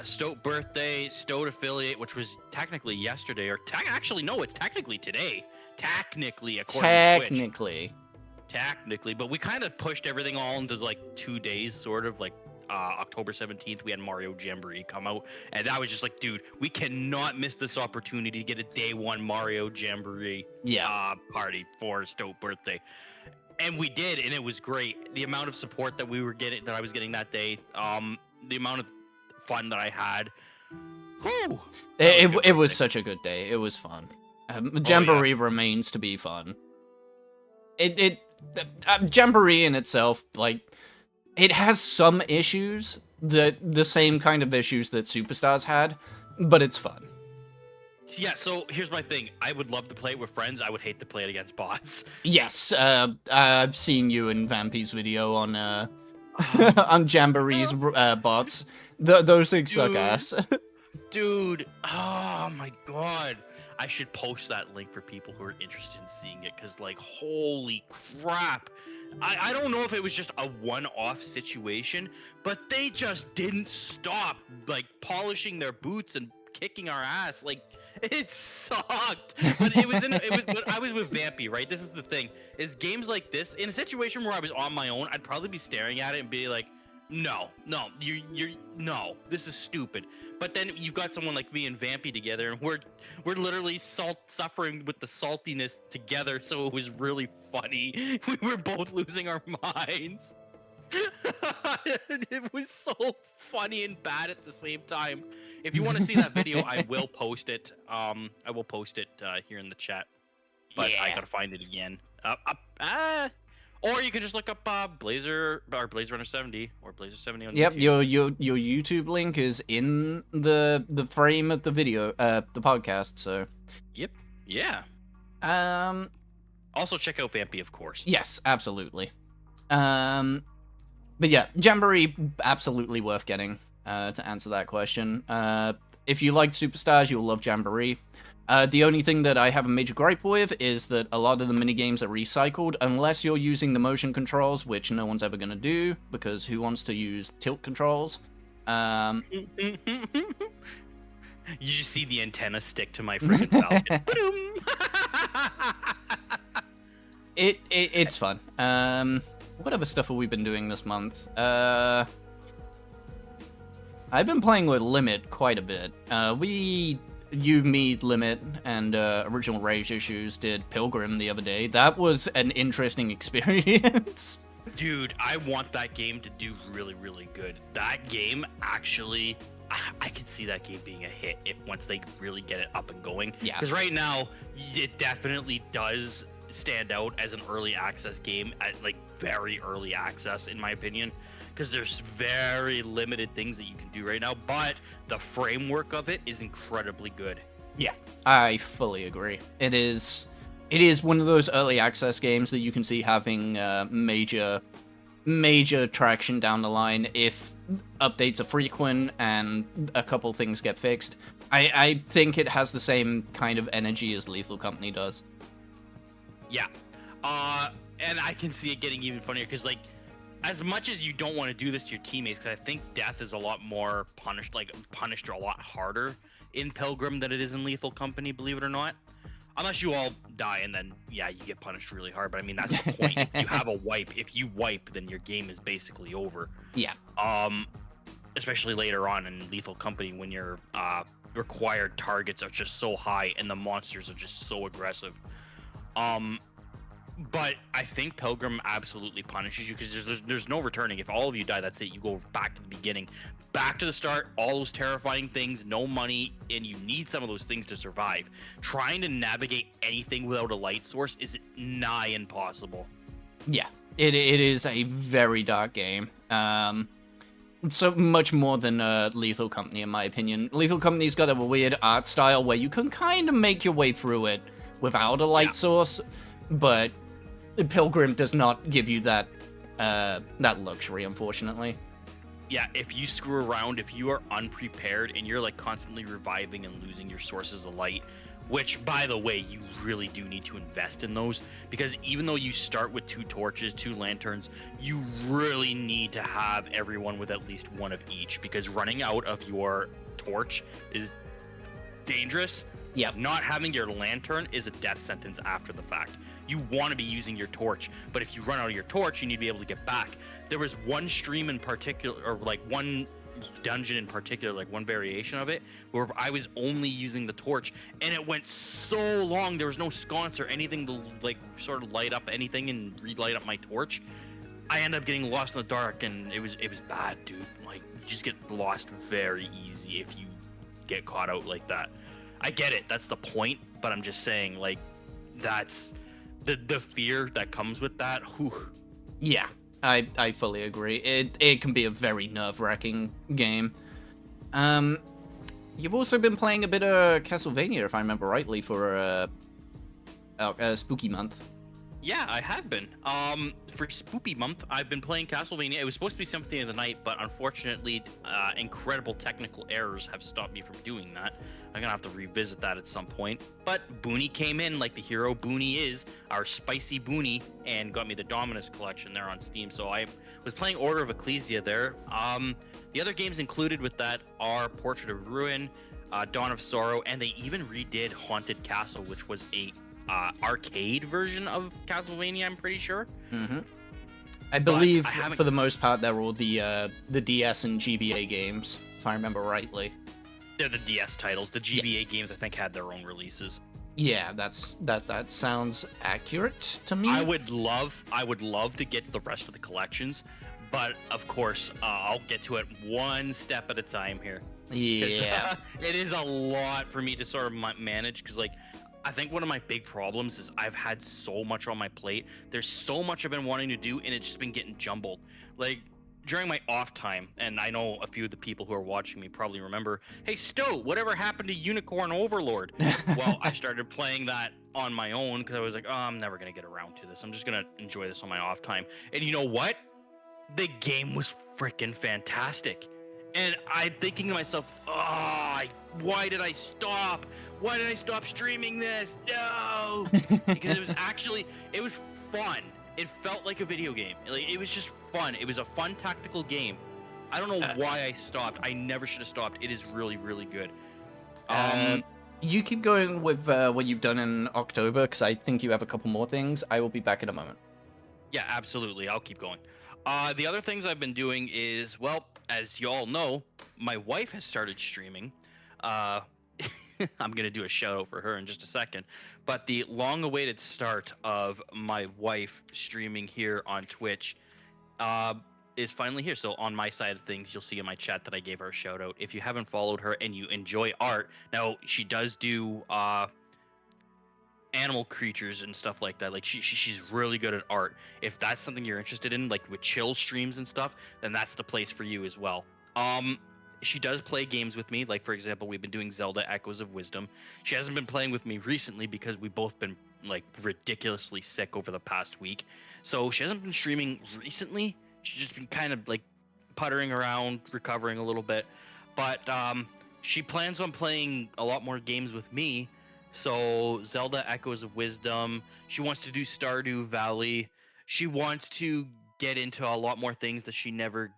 Stoat birthday, Stoat affiliate, which was technically yesterday, or actually no, it's technically today. technically, according to Twitch. Technically. But we kind of pushed everything all into like 2 days, sort of like October 17th. We had Mario Jamboree come out, and I was just like, dude, we cannot miss this opportunity to get a day one Mario Jamboree party for his dope birthday. And we did, and it was great. The amount of support that I was getting that day, the amount of fun that I had. Whew, it was such a good day. It was fun. Jamboree remains to be fun. Jamboree in itself, like, it has some issues, the same kind of issues that Superstars had, but it's fun. Yeah, so here's my thing. I would love to play it with friends. I would hate to play it against bots. Yes, I've seen you in Vampy's video on on Jamboree's bots. Those things suck ass. Dude, oh my god. I should post that link for people who are interested in seeing it, because, like, holy crap. I don't know if it was just a one-off situation, but they just didn't stop, like, polishing their boots and kicking our ass. Like, it sucked. But but I was with Vampy, right? This is the thing. Is games like this, in a situation where I was on my own, I'd probably be staring at it and be like, no, this is stupid. But then you've got someone like me and Vampy together, and we're literally suffering with the saltiness together, so it was really funny. We were both losing our minds. It was so funny and bad at the same time. If you want to see that video, I will post it. I will post it here in the chat. But I gotta find it again. Or you can just look up Blazer or Blaze Runner 70 or Blazer 70 on YouTube. Yep, your YouTube link is in the frame of the video, the podcast. So. Yep. Yeah. Also check out Vampy, of course. Yes, absolutely. But yeah, Jamboree absolutely worth getting. To answer that question, if you like Superstars, you'll love Jamboree. The only thing that I have a major gripe with is that a lot of the minigames are recycled, unless you're using the motion controls, which no one's ever going to do, because who wants to use tilt controls? You just see the antenna stick to my freaking Falcon. It's fun. What other stuff have we been doing this month? I've been playing with Limit quite a bit. You, me, Limit, and Original Rage Issues did Pilgrim the other day. That was an interesting experience. Dude, I want that game to do really, really good. That game, actually, I could see that game being a hit once they really get it up and going. Yeah. Because right now, it definitely does stand out as an early access game, at like very early access, in my opinion. Because there's very limited things that you can do right now, but the framework of it is incredibly good. Yeah, I fully agree. It is one of those early access games that you can see having major traction down the line if updates are frequent and a couple things get fixed. I think it has the same kind of energy as Lethal Company does. Yeah, and I can see it getting even funnier, because, like, as much as you don't want to do this to your teammates, because I think death is a lot more punished a lot harder in Pilgrim than it is in Lethal Company, believe it or not. Unless you all die, and then, yeah, you get punished really hard. But I mean, that's the point. You have a wipe. If you wipe, then your game is basically over. Yeah. Especially later on in Lethal Company, when your required targets are just so high and the monsters are just so aggressive. But I think Pilgrim absolutely punishes you, because there's no returning. If all of you die, that's it. You go back to the beginning, back to the start, all those terrifying things, no money, and you need some of those things to survive. Trying to navigate anything without a light source is nigh impossible. Yeah, it is a very dark game. So much more than Lethal Company, in my opinion. Lethal Company's got a weird art style where you can kind of make your way through it without a light source, but Pilgrim does not give you that luxury, unfortunately. Yeah, if you screw around, if you are unprepared and you're like constantly reviving and losing your sources of light, which, by the way, you really do need to invest in those, because even though you start with 2 torches, 2 lanterns, you really need to have everyone with at least one of each, because running out of your torch is dangerous. Yep. Not having your lantern is a death sentence after the fact. You want to be using your torch, but if you run out of your torch, you need to be able to get back. There was one stream in particular, or like one dungeon in particular, like one variation of it, where I was only using the torch, and it went so long. There was no sconce or anything to like sort of light up anything and relight up my torch. I ended up getting lost in the dark, and it was bad, dude. Like, you just get lost very easy if you get caught out like that. I get it, that's the point, but I'm just saying, like, that's the fear that comes with that. Whew. Yeah, I fully agree. It can be a very nerve-wracking game. You've also been playing a bit of Castlevania, if I remember rightly, for Spooky Month. Yeah, I have been. For Spooky Month, I've been playing Castlevania. It was supposed to be Symphony of the Night, but unfortunately, incredible technical errors have stopped me from doing that. I'm gonna have to revisit that at some point. But Booney came in like the hero Booney is, our spicy Booney, and got me the Dominus collection there on Steam. So I was playing Order of Ecclesia there. The other games included with that are Portrait of Ruin, Dawn of Sorrow, and they even redid Haunted Castle, which was a arcade version of Castlevania, I'm pretty sure. Mm-hmm. I believe, for the most part, they're all the DS and GBA games, if I remember rightly. They're the DS titles. The GBA games, I think, had their own releases. Yeah, that sounds accurate to me. I would love to get the rest of the collections, but of course, I'll get to it one step at a time here. Yeah. It is a lot for me to sort of manage, because, like, I think one of my big problems is I've had so much on my plate. There's so much I've been wanting to do, and it's just been getting jumbled. Like, during my off time, and I know a few of the people who are watching me probably remember, hey, Stowe, whatever happened to Unicorn Overlord? Well, I started playing that on my own because I was like, oh, I'm never going to get around to this. I'm just going to enjoy this on my off time. And you know what? The game was freaking fantastic. And I'm thinking to myself, why did I stop? Why did I stop streaming this? No! Because it was fun. It felt like a video game. Like, it was just fun. It was a fun tactical game. I don't know why I stopped. I never should have stopped. It is really, really good. You keep going with what you've done in October, because I think you have a couple more things. I will be back in a moment. Yeah, absolutely. I'll keep going. The other things I've been doing is, well, as you all know, my wife has started streaming. I'm going to do a shout out for her in just a second. But the long-awaited start of my wife streaming here on Twitch is finally here. So on my side of things, you'll see in my chat that I gave her a shout out. If you haven't followed her and you enjoy art, now she does do animal creatures and stuff like that. Like she's really good at art. If that's something you're interested in, like with chill streams and stuff, then that's the place for you as well. She does play games with me. Like, for example, we've been doing Zelda Echoes of Wisdom. She hasn't been playing with me recently because we've both been, like, ridiculously sick over the past week. So she hasn't been streaming recently. She's just been kind of, like, puttering around, recovering a little bit. But she plans on playing a lot more games with me. So Zelda Echoes of Wisdom. She wants to do Stardew Valley. She wants to get into a lot more things that she never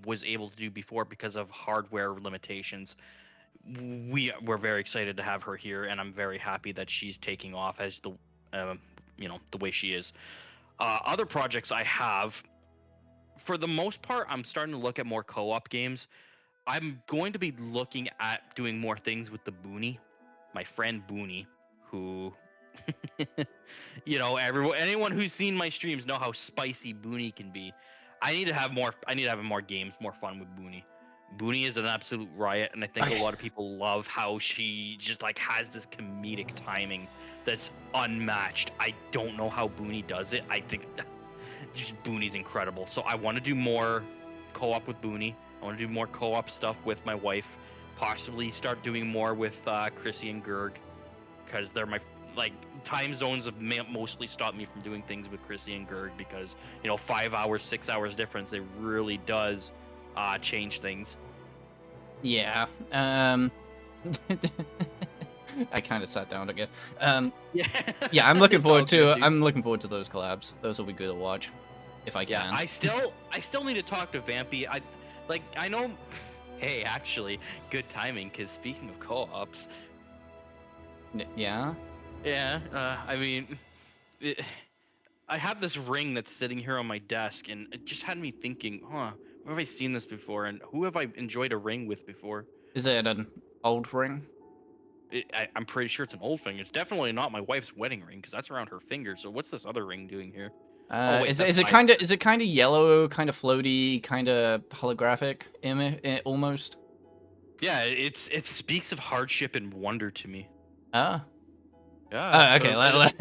was able to do before because of hardware limitations. We're very excited to have her here, and I'm very happy that she's taking off as the way she is. Other projects I have, for the most part, I'm starting to look at more co-op games. I'm going to be looking at doing more things with the Booney, my friend Booney, who anyone who's seen my streams know how spicy Booney can be. I need to have more games, more fun with Booney. Booney is an absolute riot, and I think a lot of people love how she just like has this comedic timing that's unmatched. I don't know how Booney does it. I think Booney's incredible. So I want to do more co-op with Booney. I want to do more co-op stuff with my wife. Possibly start doing more with Chrissy and Gerg, because they're my time zones have mostly stopped me from doing things with Chrissy and Gerg, because 5 hours, 6 hours difference, it really does change things. Yeah. I kind of sat down again. Yeah, I'm looking forward to those collabs. Those will be good to watch if I can. Yeah, I still need to talk to Vampy. I know Hey, actually, good timing, because speaking of co-ops, Yeah? yeah, I mean, it, I have this ring that's sitting here on my desk, and it just had me thinking, where have I seen this before, and who have I enjoyed a ring with before? Is it an old ring? I'm pretty sure it's an old thing. It's definitely not my wife's wedding ring, because that's around her finger, so what's this other ring doing here? Oh, wait, Is that's my... it kind of yellow, kind of floaty, kind of holographic almost? Yeah, it speaks of hardship and wonder to me. Ah. Yeah. Okay, let's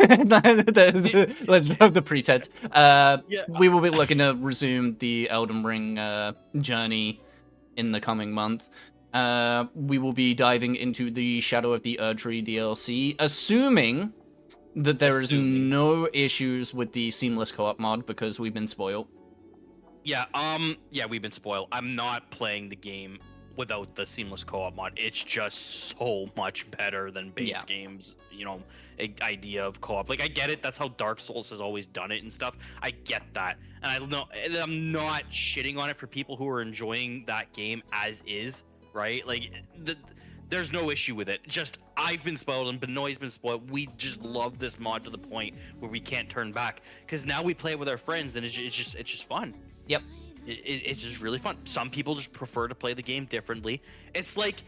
have the pretense. Yeah. We will be looking to resume the Elden Ring journey in the coming month. We will be diving into the Shadow of the Erdtree DLC, assuming that there is no issues with the seamless co-op mod because we've been spoiled. Yeah, we've been spoiled. I'm not playing the game without the seamless co-op mod. It's just so much better than base games, idea of co-op. Like, I get it, that's how Dark Souls has always done it and stuff. I get that. And I'm not shitting on it for people who are enjoying that game as is, right? Like, there's no issue with it. Just, I've been spoiled and Benoit's been spoiled. We just love this mod to the point where we can't turn back. Because now we play it with our friends and it's just fun. Yep. It's just really fun. Some people just prefer to play the game differently. It's like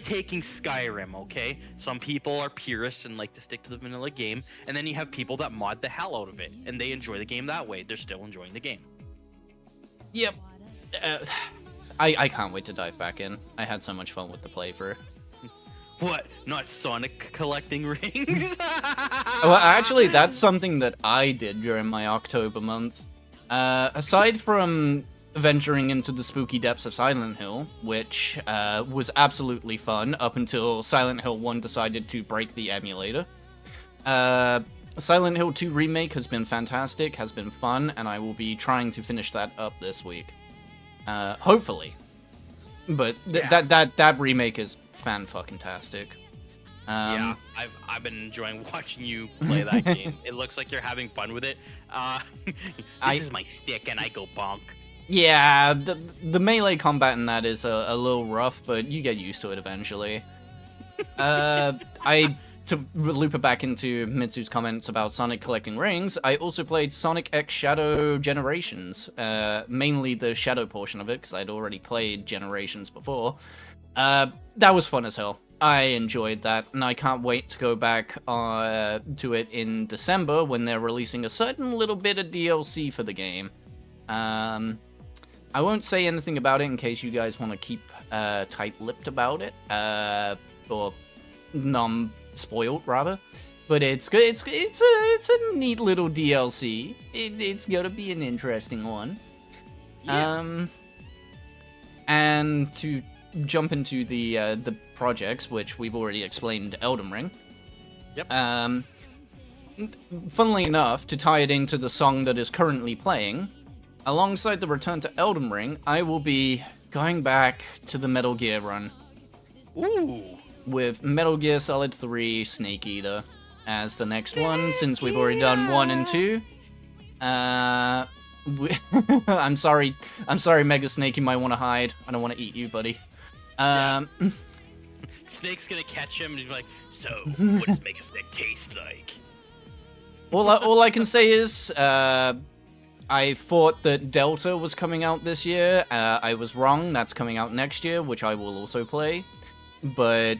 taking Skyrim, okay? Some people are purists and like to stick to the vanilla game, and then you have people that mod the hell out of it, and they enjoy the game that way. They're still enjoying the game. Yep. I can't wait to dive back in. I had so much fun with the playthrough. What? Not Sonic collecting rings? Well, actually, that's something that I did during my October month. Aside from venturing into the spooky depths of Silent Hill, which was absolutely fun up until Silent Hill 1 decided to break the emulator. Silent Hill 2 Remake has been fantastic, has been fun, and I will be trying to finish that up this week. Hopefully. But that remake is fan-fucking-tastic. Yeah, I've been enjoying watching you play that game. It looks like you're having fun with it. This is my stick, and I go bonk. Yeah, the melee combat in that is a little rough, but you get used to it eventually. To loop it back into Mitsu's comments about Sonic collecting rings, I also played Sonic X Shadow Generations, mainly the Shadow portion of it, because I'd already played Generations before. That was fun as hell. I enjoyed that, and I can't wait to go back to it in December when they're releasing a certain little bit of DLC for the game. I won't say anything about it in case you guys want to keep tight-lipped about it, or spoiled rather. But it's good. It's a neat little DLC. It's gonna be an interesting one. Yeah. And to jump into the projects, which we've already explained, Elden Ring. Yep. Funnily enough, to tie it into the song that is currently playing, alongside the return to Elden Ring, I will be going back to the Metal Gear run. Ooh. With Metal Gear Solid 3 Snake Eater as the next one, since we've already done 1 and 2. I'm sorry, Mega Snake, you might want to hide. I don't want to eat you, buddy. Snake's gonna catch him and he's like, so, what does Mega Snake taste like? All I can say is, I thought that Delta was coming out this year. I was wrong. That's coming out next year, which I will also play. But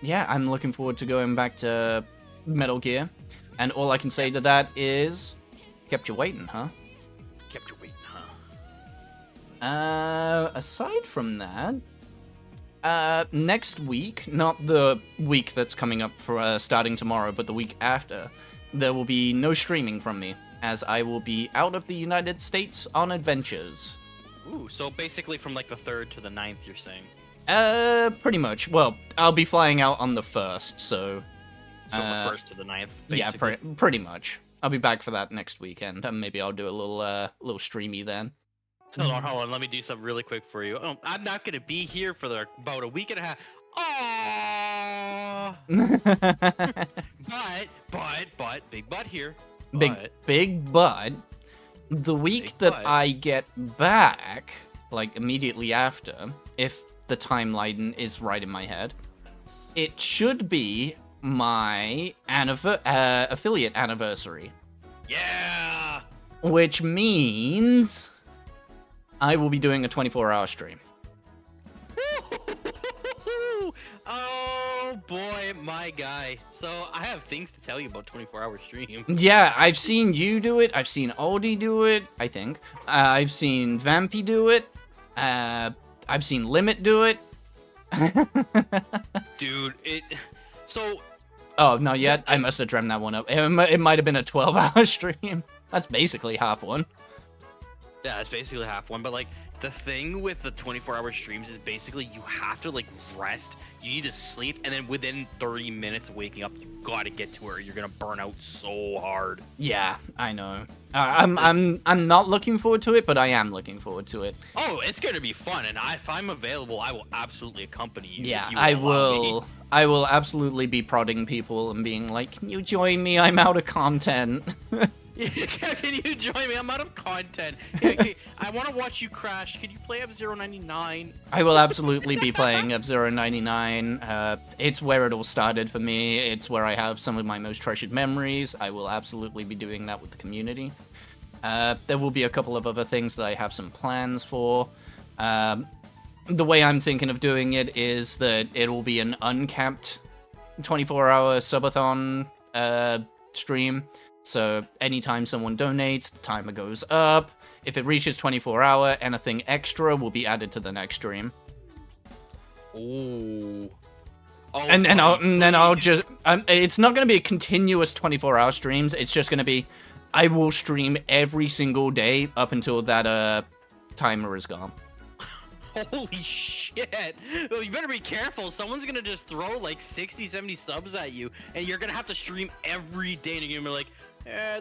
yeah, I'm looking forward to going back to Metal Gear. And all I can say to that is, kept you waiting, huh? Kept you waiting, huh? Aside from that, next week, not the week that's coming up for starting tomorrow, but the week after, there will be no streaming from me, as I will be out of the United States on adventures. Ooh, so basically from like the 3rd to the 9th, you're saying? Pretty much. Well, I'll be flying out on the 1st, so... From the 1st to the 9th, basically? Yeah, pretty much. I'll be back for that next weekend, and maybe I'll do a little streamy then. Hold on, let me do something really quick for you. I'm not gonna be here for about a week and a half. Aww! but, big but here. Big but, the week that I get back, like immediately after, if the timeline is right in my head. It should be my affiliate anniversary. Yeah! Which means I will be doing a 24-hour stream. Oh boy, my guy. So I have things to tell you about 24-hour stream. Yeah, I've seen you do it. I've seen Aldi do it, I think. I've seen Vampy do it. I've seen Limit do it. Dude, so... Oh, not yet. I must have dreamt that one up. It might have been a 12-hour stream. That's basically half one. Yeah, it's basically half one, but like the thing with the 24-hour streams is basically you have to like rest, you need to sleep, and then within 30 minutes of waking up, you gotta get to it or you're gonna burn out so hard. Yeah, I know. I'm not looking forward to it, but I am looking forward to it. Oh, it's gonna be fun, and if I'm available, I will absolutely accompany you. Yeah, if you I allow will. me. I will absolutely be prodding people and being like, "Can you join me? I'm out of content." Can you join me? I'm out of content. Hey, I want to watch you crash. Can you play F099? I will absolutely be playing F099. It's where it all started for me. It's where I have some of my most treasured memories. I will absolutely be doing that with the community. There will be a couple of other things that I have some plans for. The way I'm thinking of doing it is that it will be an uncapped 24-hour subathon stream. So anytime someone donates, the timer goes up. If it reaches 24-hour, anything extra will be added to the next stream. Ooh. Oh, And then I'll just... it's not going to be a continuous 24-hour streams. It's just going to be... I will stream every single day up until that timer is gone. Holy shit. Well, you better be careful. Someone's going to just throw like 60, 70 subs at you, and you're going to have to stream every day, and you're going to be like,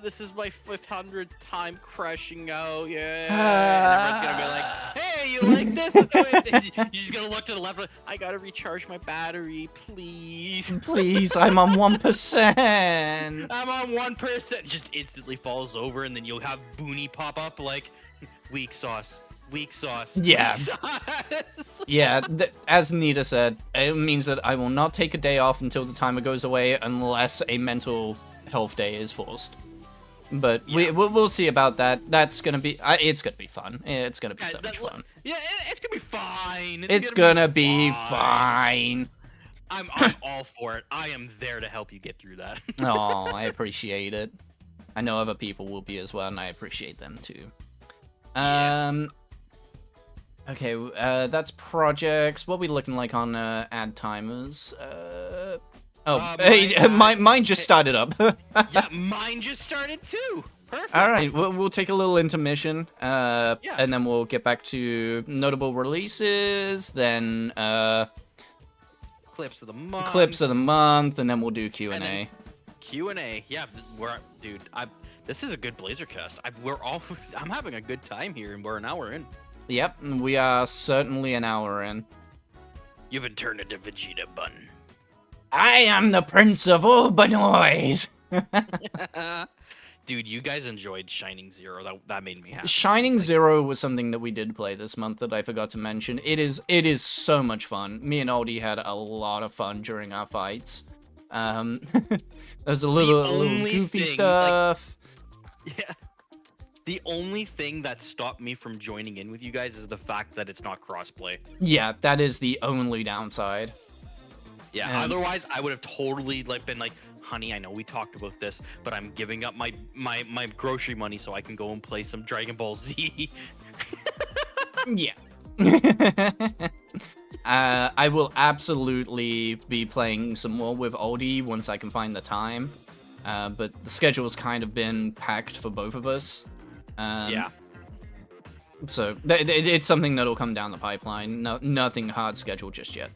this is my 500th time crashing out, yeah. And everyone's going to be like, hey, you like this? You're just going to look to the left, like, I got to recharge my battery, please. Please, I'm on 1%. I'm on 1%. Just instantly falls over, and then you'll have Booney pop up like, weak sauce. Weak sauce. Yeah. Weak sauce. Yeah, as Nita said, it means that I will not take a day off until the timer goes away unless a mental health day is forced. But Yeah. we'll see about that. That's gonna be it's gonna be fun. It's gonna be so much fun. Yeah, it's gonna be fine. It's gonna be fine. I'm all for it. I am there to help you get through that. Oh, I appreciate it. I know other people will be as well, and I appreciate them too. Yeah. Okay, that's projects. What are we looking like on add timers? Mine just started up. Yeah, mine just started too. Perfect. All right, we'll take a little intermission, and then we'll get back to notable releases, then Clips of the month. clips of the month, and then we'll do Q&A. And then Q&A. Yeah, dude. This is a good Blazercast. I'm having a good time here, and we're an hour in. Yep, we are certainly an hour in. You've been turned into Vegeta Bun. I am the Prince of Urbanoise! Dude, you guys enjoyed Shining Zero. That made me happy. Shining Zero was something that we did play this month that I forgot to mention. It is so much fun. Me and Aldi had a lot of fun during our fights. There's a little goofy stuff. Yeah. The only thing that stopped me from joining in with you guys is the fact that it's not crossplay. Yeah, that is the only downside. Yeah, otherwise I would have totally been like, honey, I know we talked about this, but I'm giving up my grocery money so I can go and play some Dragon Ball Z. Yeah. I will absolutely be playing some more with Aldi once I can find the time. But the schedule's kind of been packed for both of us. Yeah. So it's something that'll come down the pipeline. Nothing hard scheduled just yet.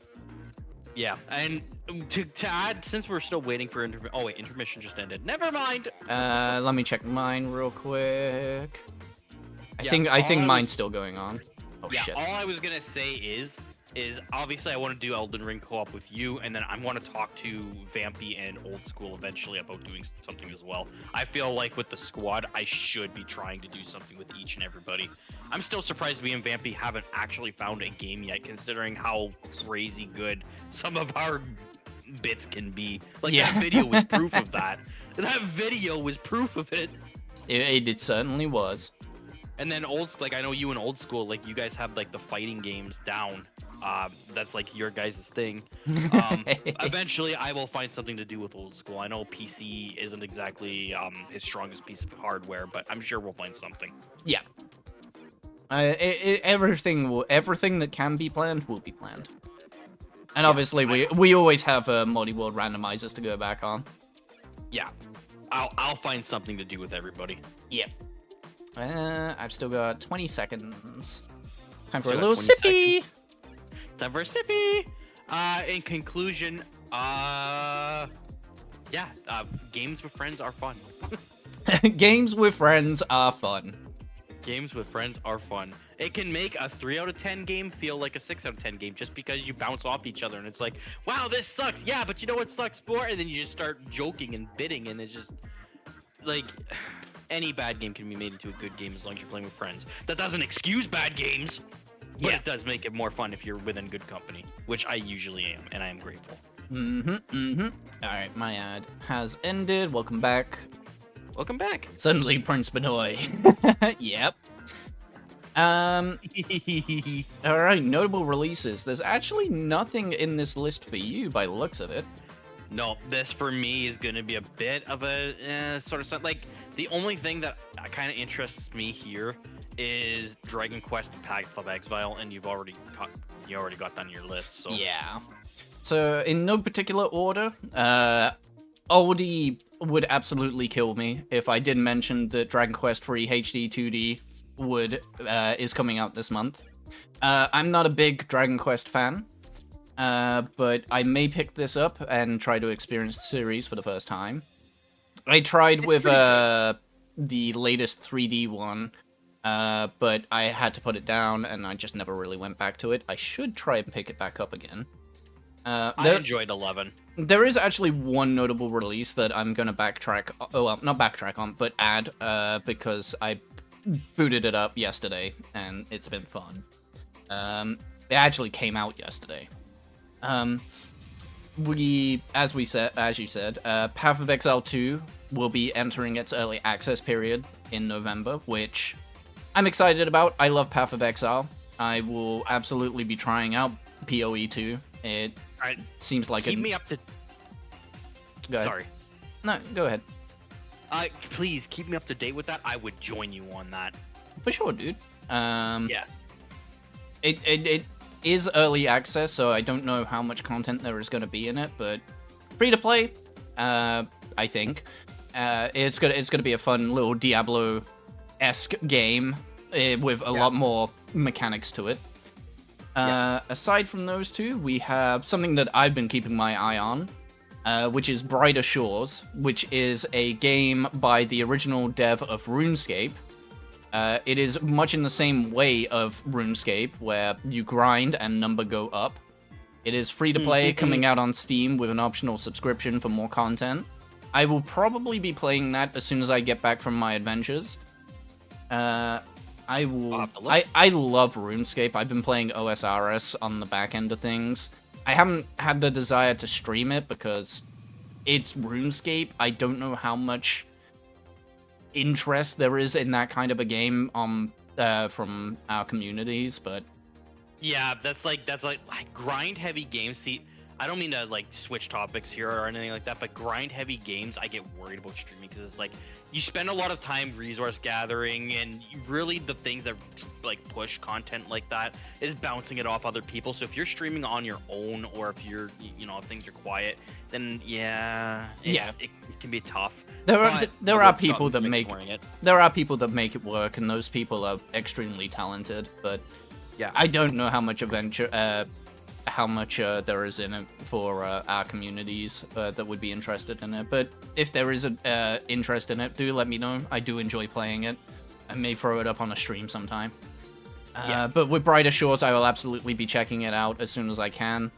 Yeah, and to add, since we're still waiting for intermission just ended. Never mind. Let me check mine real quick. I Yeah, think mine's still going on. Oh Yeah, shit. all I was gonna say is obviously I want to do Elden Ring co-op with you, and then I want to talk to Vampy and Old School eventually about doing something as well. I feel like with the squad, I should be trying to do something with each and everybody. I'm still surprised me and Vampy haven't actually found a game yet, considering how crazy good some of our bits can be. Like Yeah. that video was proof of that. That video was proof of it. It certainly was. And then like I know you and Old School, like you guys have like the fighting games down. That's like your guys' thing. Eventually, I will find something to do with Old School. I know PC isn't exactly his strongest piece of hardware, but I'm sure we'll find something. Yeah. Everything that can be planned will be planned. And obviously, we always have multi-world randomizers to go back on. Yeah, I'll find something to do with everybody. Yep. I've still got 20 seconds. Time for a Still little got 20 sippy. seconds. Time for a sippy. In conclusion, games with friends are fun. Games with friends are fun. Games with friends are fun. It can make a 3 out of 10 game feel like a 6 out of 10 game just because you bounce off each other and it's like, wow, this sucks. Yeah, but you know what sucks more? And then you just start joking and bidding, and it's just like any bad game can be made into a good game as long as you're playing with friends. That doesn't excuse bad games, but Yeah. it does make it more fun if you're within good company, which I usually am, and I am grateful. Alright, my ad has ended. Welcome back. Welcome back. Suddenly, Prince Benoit. Yep. Alright, notable releases. There's actually nothing in this list for you by the looks of it. No, this for me is going to be a bit of a sort of like the only thing that kind of interests me here is Dragon Quest Path of Exile, and you already got that on your list. So Yeah. So, in no particular order, Oldie would absolutely kill me if I didn't mention that Dragon Quest III HD 2D is coming out this month. I'm not a big Dragon Quest fan, but I may pick this up and try to experience the series for the first time. I tried with the latest 3D one, but I had to put it down, and I just never really went back to it. I should try and pick it back up again. I enjoyed 11. There is actually one notable release that I'm going to backtrack... Oh, well, not backtrack on, but add, because I booted it up yesterday, and it's been fun. It actually came out yesterday. As you said, Path of Exile 2 will be entering its early access period in November, which I'm excited about. I love Path of Exile. I will absolutely be trying out PoE 2. It seems like Keep me up to... Go ahead. Sorry. No, go ahead. Please, keep me up to date with that. I would join you on that. For sure, dude. Yeah. It is early access, so I don't know how much content there is going to be in it, but free to play, I think. It's gonna be a fun little Diablo-esque game with a lot more mechanics to it. Aside from those two, we have something that I've been keeping my eye on, which is Brighter Shores, which is a game by the original dev of RuneScape. It is much in the same way of RuneScape, where you grind and number go up. It is free to play, coming out on Steam with an optional subscription for more content. I will probably be playing that as soon as I get back from my adventures. I love RuneScape. I've been playing OSRS on the back end of things. I haven't had the desire to stream it because it's RuneScape. I don't know how much interest there is in that kind of a game from our communities, but yeah, that's like grind heavy games. See, I don't mean to like switch topics here or anything like that, but grind heavy games, I get worried about streaming because it's like you spend a lot of time resource gathering, and really the things that like push content like that is bouncing it off other people. So if you're streaming on your own, or if you're, you know, if things are quiet, then it can be tough. There are people that make it work, and those people are extremely talented. But yeah, I don't know how much there is in it for our communities that would be interested in it. But if there is an interest in it, do let me know. I do enjoy playing it. I may throw it up on a stream sometime. Yeah. But with Brighter Shores, I will absolutely be checking it out as soon as I can.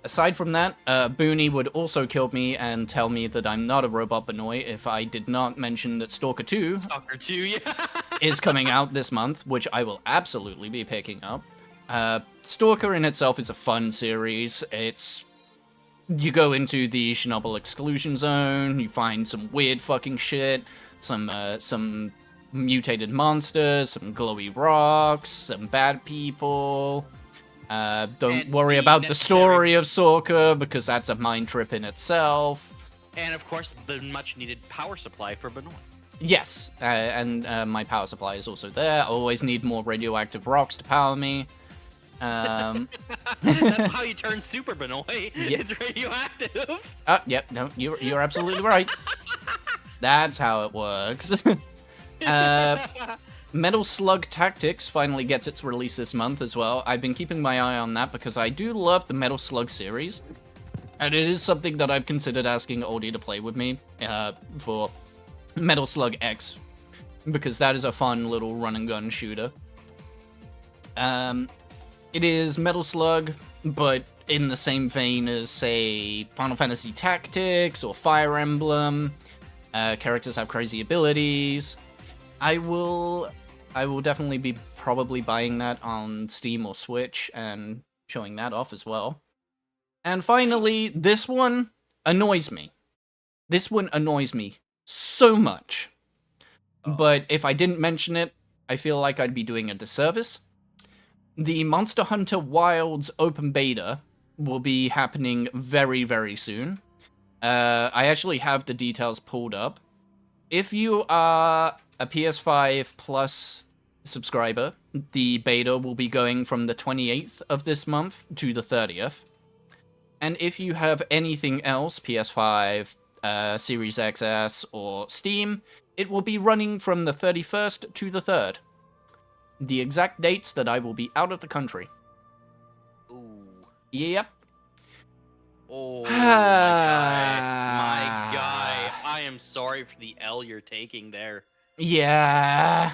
Aside from that, Booney would also kill me and tell me that I'm not a robot Benoit if I did not mention that Stalker 2 Stalker 2, yeah. is coming out this month, which I will absolutely be picking up. Stalker in itself is a fun series. You go into the Chernobyl exclusion zone, you find some weird fucking shit, some mutated monsters, some glowy rocks, some bad people. Don't worry about the story of Stalker, because that's a mind trip in itself. And of course, the much-needed power supply for Benoit. Yes, and my power supply is also there. I always need more radioactive rocks to power me. That's how you turn Super Benoit. Yep. It's radioactive. Yep, no, you're absolutely right. That's how it works. Metal Slug Tactics finally gets its release this month as well. I've been keeping my eye on that because I do love the Metal Slug series. And it is something that I've considered asking Oldie to play with me for Metal Slug X. Because that is a fun little run and gun shooter. It is Metal Slug, but in the same vein as, say, Final Fantasy Tactics or Fire Emblem. Characters have crazy abilities. I will definitely be probably buying that on Steam or Switch and showing that off as well. And finally, this one annoys me. This one annoys me so much. But if I didn't mention it, I feel like I'd be doing a disservice. The Monster Hunter Wilds open beta will be happening very, very soon. I actually have the details pulled up. If you are a PS5 Plus subscriber, the beta will be going from the 28th of this month to the 30th. And if you have anything else, PS5, Series XS, or Steam, it will be running from the 31st to the 3rd. The exact dates that I will be out of the country. Ooh. Yep. Oh, my guy. I am sorry for the L you're taking there. Yeah.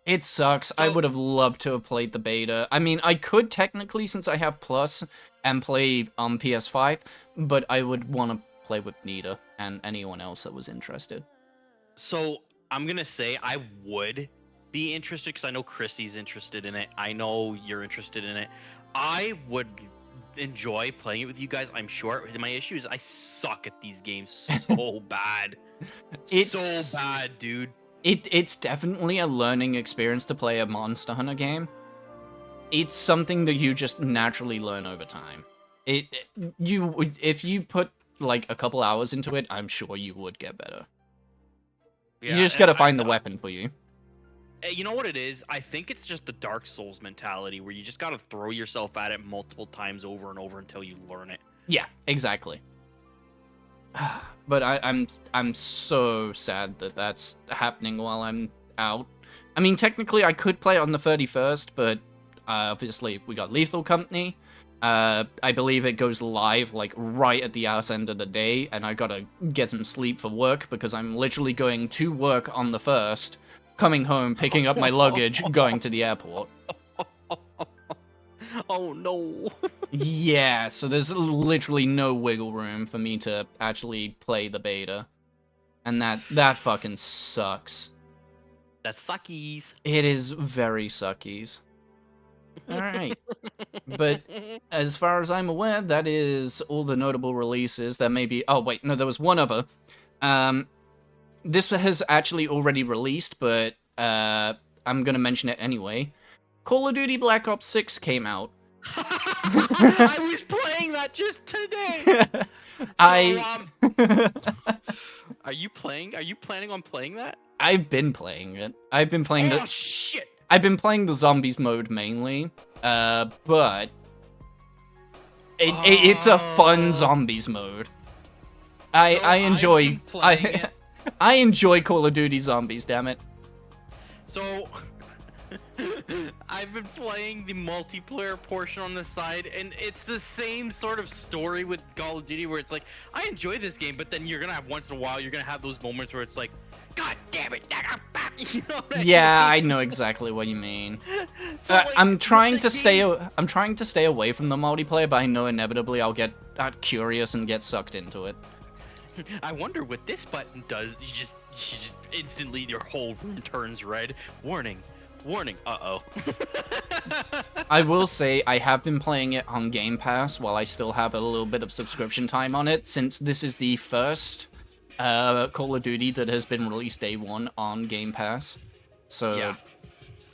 It sucks. I would have loved to have played the beta. I mean, I could technically, since I have Plus, and play on PS5, but I would want to play with Nita and anyone else that was interested. So, I'm going to say I would be interested, because I know Chrissy's interested in it. I know you're interested in it. I would enjoy playing it with you guys, I'm sure. My issue is I suck at these games so bad. So bad, dude. It's definitely a learning experience to play a Monster Hunter game. It's something that you just naturally learn over time. If you put like a couple hours into it, I'm sure you would get better. Yeah, you just gotta find the weapon for you. You know what it is? I think it's just the Dark Souls mentality where you just gotta throw yourself at it multiple times over and over until you learn it. Yeah, exactly. But I'm so sad that that's happening while I'm out. I mean, technically I could play it on the 31st, but obviously we got Lethal Company. I believe it goes live like right at the ass end of the day, and I gotta get some sleep for work because I'm literally going to work on the 1st, coming home, picking up my luggage, going to the airport. Oh no. Yeah, so there's literally no wiggle room for me to actually play the beta. And that fucking sucks. That suckies. It is very suckies. Alright. But as far as I'm aware, that is all the notable releases. There may be... Oh, wait, no, there was one other. This has actually already released, but I'm gonna mention it anyway. Call of Duty Black Ops 6 came out. I was playing that just today. Are you planning on playing that? I've been playing it. I've been playing shit. I've been playing the zombies mode mainly. But it's a fun zombies mode. I enjoy I enjoy Call of Duty Zombies, damn it. So I've been playing the multiplayer portion on the side, and it's the same sort of story with Call of Duty, where it's like, I enjoy this game, but then you're gonna have once in a while, you're gonna have those moments where it's like, God damn it, you know what I Yeah, I mean? know exactly what you mean. So, like, I'm trying the to stay. game- I'm trying to stay away from the multiplayer, but I know inevitably I'll get curious and get sucked into it. I wonder what this button does. You just instantly, your whole room turns red. Warning, warning. Uh-oh. I will say I have been playing it on Game Pass while I still have a little bit of subscription time on it, since this is the first Call of Duty that has been released day one on Game Pass. So Yeah.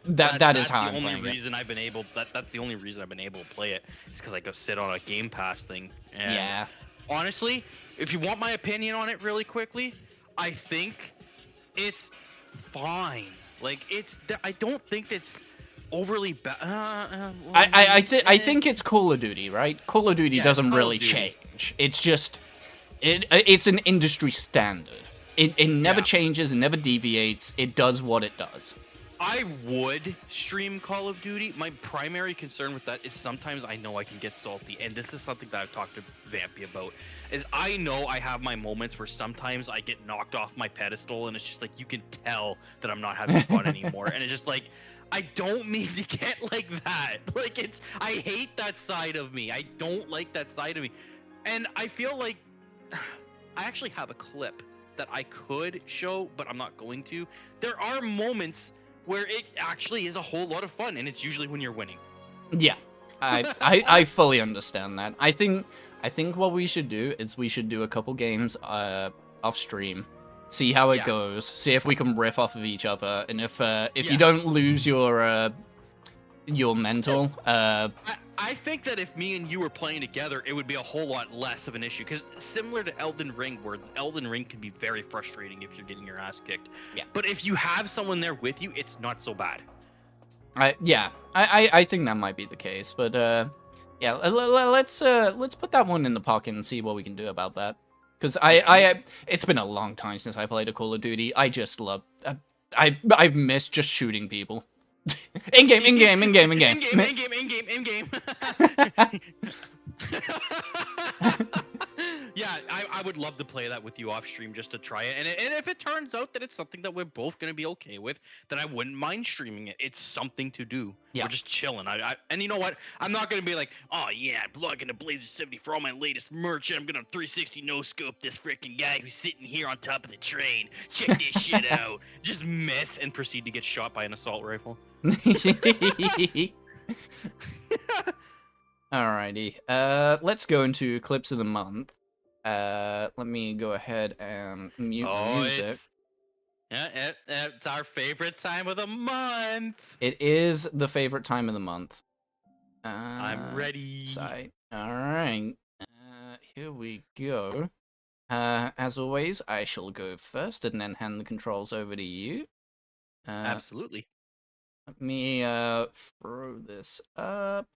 that is how I'm the playing only it. reason I've been able. That's the only reason I've been able to play it. Is because I go sit on a Game Pass thing. And Yeah. honestly, if you want my opinion on it really quickly, I think it's fine. Like I don't think it's overly bad. I think it's Call of Duty, right? Call of Duty Yeah, it's doesn't Call of really Duty. change. It's just it's an industry standard. It never Yeah. changes, it never deviates. It does what it does. I would stream Call of Duty. My primary concern with that is sometimes I know I can get salty, and this is something that I've talked to Vampy about. Is I know I have my moments where sometimes I get knocked off my pedestal, and it's just like you can tell that I'm not having fun anymore, and it's just like I don't mean to get like that. Like I hate that side of me. I don't like that side of me, and I feel like I actually have a clip that I could show, but I'm not going to. There are moments where it actually is a whole lot of fun, and it's usually when you're winning. Yeah, I fully understand that. I think what we should do is we should do a couple games off stream, see how it Yeah. goes, see if we can riff off of each other, and if Yeah. you don't lose your mental, I think that if me and you were playing together, it would be a whole lot less of an issue, because similar to Elden Ring, where Elden Ring can be very frustrating if you're getting your ass kicked. Yeah. But if you have someone there with you, it's not so bad. I think that might be the case, but yeah, let's put that one in the pocket and see what we can do about that. Because it's been a long time since I played a Call of Duty. I just love, I've missed just shooting people. in game. Yeah, I would love to play that with you off stream just to try it. And if it turns out that it's something that we're both going to be okay with, then I wouldn't mind streaming it. It's something to do. Yeah. We're just chilling. And you know what? I'm not going to be like, oh yeah, log into Blazer70 for all my latest merch, and I'm going to 360 no-scope this freaking guy who's sitting here on top of the train. Check this shit out. Just miss and proceed to get shot by an assault rifle. Alrighty. Let's go into clips of the month. Let me go ahead and mute the music. It's our favorite time of the month. It is the favorite time of the month. I'm ready. Site. Alright. Here we go. As always, I shall go first and then hand the controls over to you. Absolutely. Let me throw this up.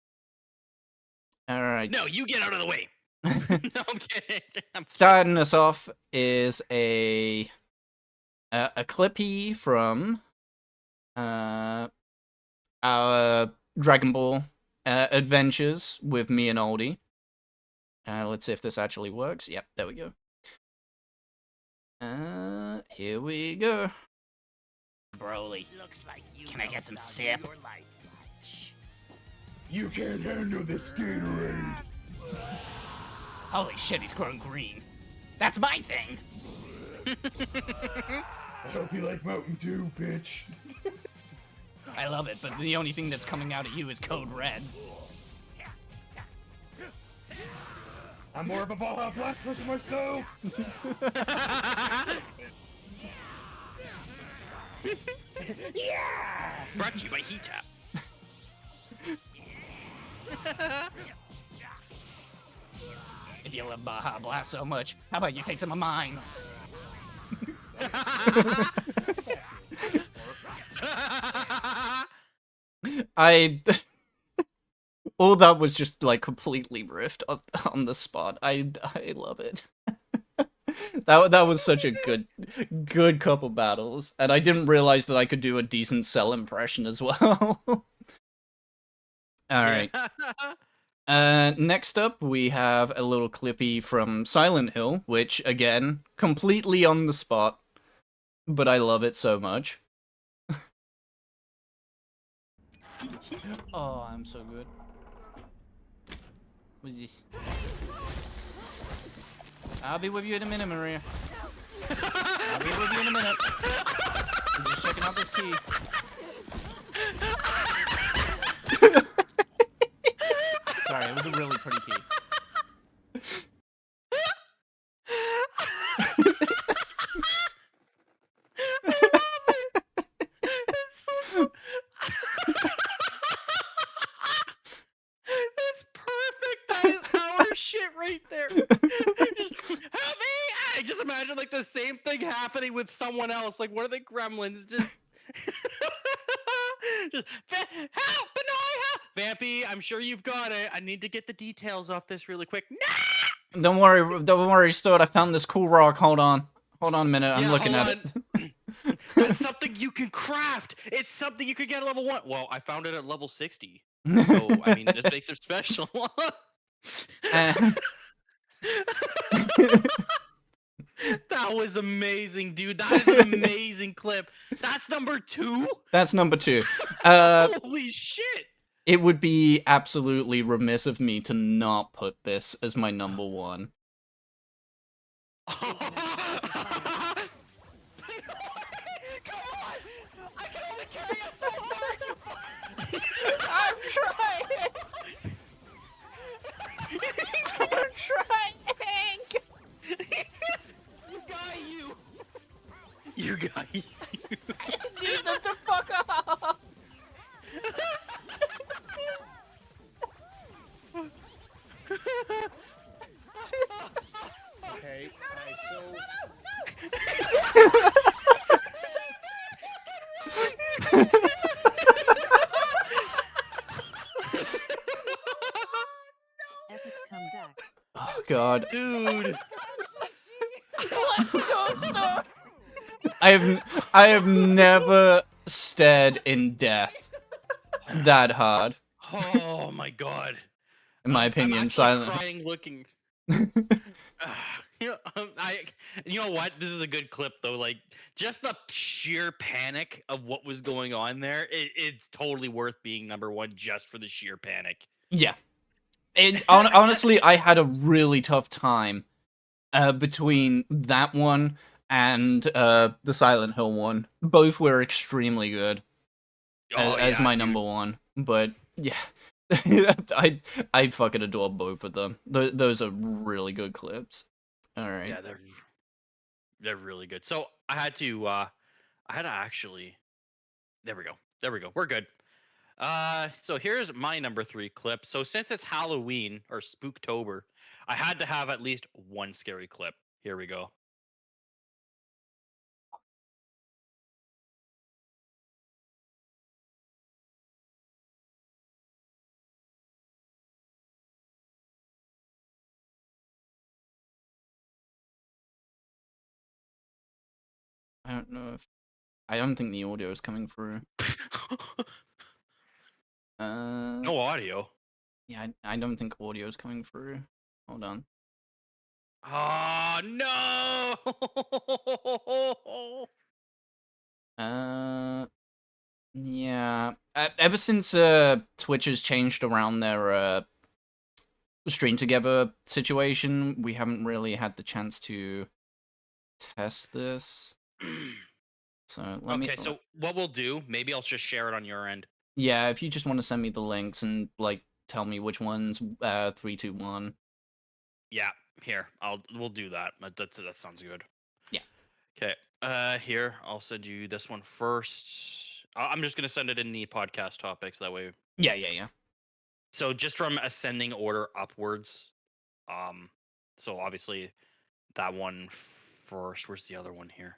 Alright. No, you get out of the way. No, I'm kidding. Starting us off is a clippy from our Dragon Ball adventures with me and Oldie. Let's see if this actually works. Yep, there we go. Here we go. Broly, can I get some sip? You can't handle this Gatorade. Holy shit, he's growing green. That's my thing! I hope you like Mountain Dew, bitch. I love it, but the only thing that's coming out at you is Code Red. I'm more of a Baja Blast person myself. Yeah! Brought to you by Heat Tap. If you love Baja Blast so much, how about you take some of mine? All that was just like completely riffed on the spot. I love it. That was such a good couple battles, and I didn't realize that I could do a decent Cell impression as well. All right. Next up, we have a little clippy from Silent Hill, which, again, completely on the spot, but I love it so much. Oh, I'm so good. What's this? I'll be with you in a minute, Maria. I'll be with you in a minute. I'm just checking out this key. Sorry, it was a really pretty key. That's perfect. That is our shit right there. Help me! I just imagine like the same thing happening with someone else. Like, what are the gremlins? Just, help! Benoit, help! Vampy, I'm sure you've got it. I need to get the details off this really quick. Nah! Don't worry, Stuart. I found this cool rock. Hold on a minute. I'm looking at it. That's something you can craft. It's something you could get at level 1. Well, I found it at level 60. So, I mean, this makes it special. That was amazing, dude. That is an amazing clip. That's number 2? That's number 2. Holy shit! It would be absolutely remiss of me to not put this as my number 1. Come on! I can only carry you so hard! I'm trying! I'm trying! You got you! You got you! I need them to fuck off! Okay, so... Epic comeback. Oh god. Dude! Let's go, Star! I have never stared in death that hard. Oh my god. In my I'm opinion, actually Silent crying looking. You know what? This is a good clip though. Like, just the sheer panic of what was going on there. It's totally worth being number 1 just for the sheer panic. Yeah. Honestly, I had a really tough time between that one and the Silent Hill one. Both were extremely good as my number 1. But yeah, I fucking adore both of them. Those are really good clips. All right. Yeah, they're really good. So I had to actually. There we go. We're good. So here's my number 3 clip. So since it's Halloween or Spooktober, I had to have at least one scary clip. Here we go. I don't know if I don't think the audio is coming through. No audio. Yeah, I don't think audio is coming through. Hold on. Oh no! Yeah. Ever since Twitch has changed around their stream together situation, we haven't really had the chance to test this. So let me. Okay, so what we'll do? Maybe I'll just share it on your end. Yeah, if you just want to send me the links and like tell me which ones 3, 2, 1. Yeah, here we'll do that. That sounds good. Yeah. Okay. Here I'll send you this one first. I'm just gonna send it in the podcast topics that way. Yeah. So just from ascending order upwards. So obviously that one first. Where's the other one here?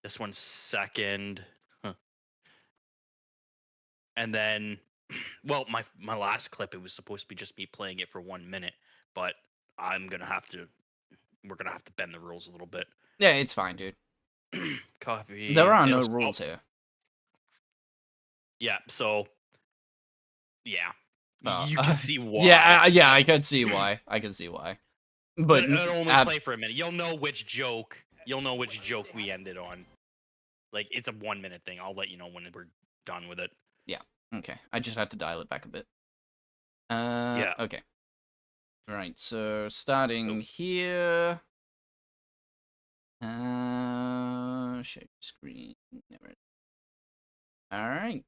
This one's second. Huh. And then, well, my last clip, it was supposed to be just me playing it for 1 minute, but I'm gonna have to we're gonna have to bend the rules a little bit. Yeah, it's fine, dude. Copy. There are no It'll- rules here. Yeah. So. Yeah. Oh, You can see why. Yeah, I can see why. I can see why. But It'll only play for a minute. You'll know which joke. You'll know which joke we ended on. Like it's a 1 minute thing. I'll let you know when we're done with it. okay, I just have to dial it back a bit. Yeah. Okay. Right, so starting here. Share screen. Never. All right.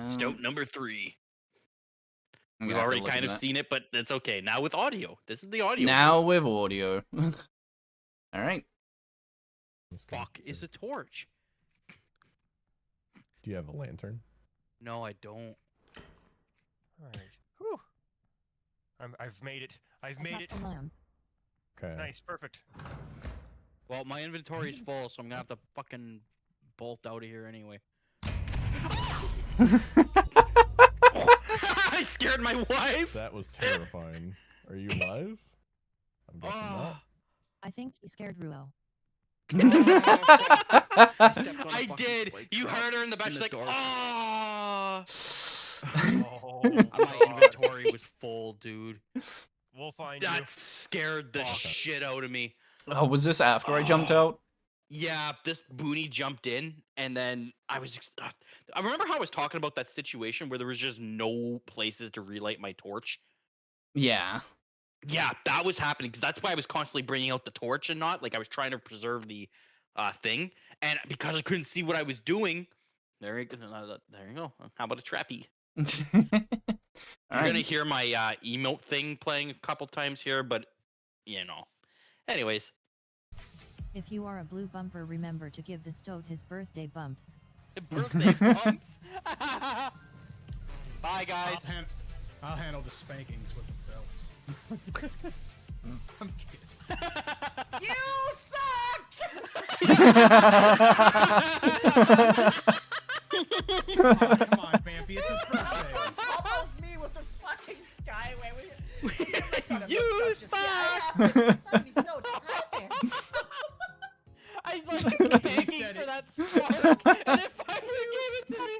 Stoat number 3. I'm We've gonna have to already look kind at of that. seen it, but it's okay. Now with audio. This is the audio. Now with audio. All right. Fuck is a torch. Do you have a lantern? No, I don't. All right. Whew. I've made it. I've That's made not it. the lamp. Okay. Nice. Perfect. Well, my inventory is full, so I'm gonna have to fucking bolt out of here anyway. I scared my wife. That was terrifying. Are you alive? I'm guessing not. I think he scared Ruel. I did. You heard her in the back. She's like, oh. Oh, My inventory was full, dude. We'll find That scared the Fuck. shit out of me. Oh, was this after I jumped Oh. out? Yeah, this boonie jumped in, and then I was. I remember how I was talking about that situation where there was just no places to relight my torch. Yeah. Yeah, that was happening because that's why I was constantly bringing out the torch and not like I was trying to preserve the thing, and because I couldn't see what I was doing, there you go. How about a trappy? All You're right. gonna hear my emote thing playing a couple times here, but you know. Anyways, If you are a blue bumper, remember to give the Stoat his birthday bumps. birthday bumps. Bye, guys. I'll handle the spankings with the belt. I'm kidding. you Oh, come on, Vampy, it's his birthday. Top of me with the fucking skyway. You suck. I was like begging said for it. that spark, and it finally gave it to me.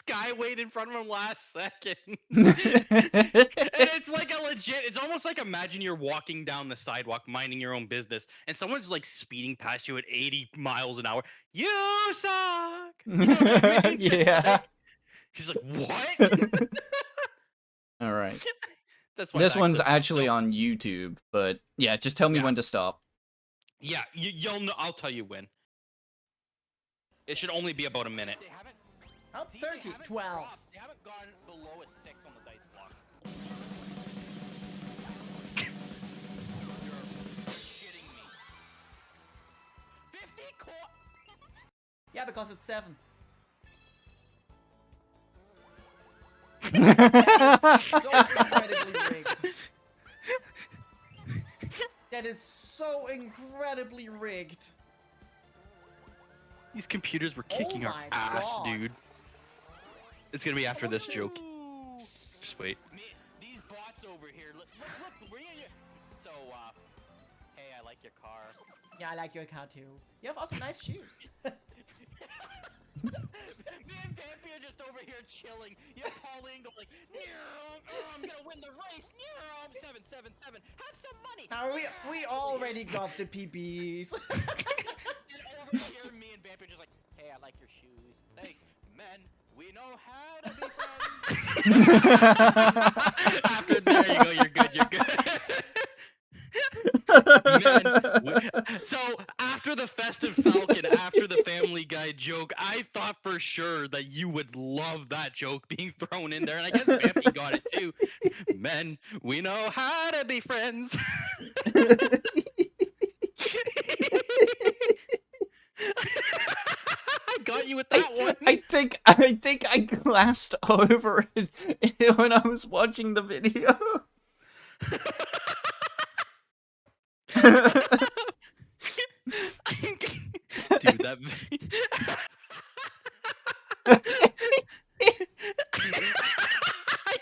Skywayed in front of him last second. And it's like a legit, it's almost like imagine you're walking down the sidewalk minding your own business and someone's like speeding past you at 80 miles an hour. You suck! You know what I mean? Yeah. She's like, what? All right. That's why This that one's clip- actually so- on YouTube, but yeah, just tell me Yeah. when to stop. Yeah, you'll know. I'll tell you when. It should only be about a minute. I'm 30, 12. They haven't gone below a 6 on the dice block. You're shitting me. 50 core. Yeah, because it's 7. So incredibly rigged. That is so incredibly rigged. These computers were kicking our my ass, God. dude. It's gonna be after this joke. Just wait. These bots over here. Look, we're in your... So, hey, I like your car. Yeah, I like your car too. You have also nice shoes. Me and Pampy are just over here chilling. You have Pauline go like, I'm gonna win the race. 777. Have some money. Now we already got the PBs. And over here, me and Vampy are just like, hey, I like your shoes. Thanks, men. We know how to be friends. After there you go. You're good. You're good. So after the festive falcon, after the Family Guy joke, I thought for sure that you would love that joke being thrown in there, and I guess Vampy got it too. Men, we know how to be friends. I got you with that one. I think I glanced over it when I was watching the video. Dude, That. I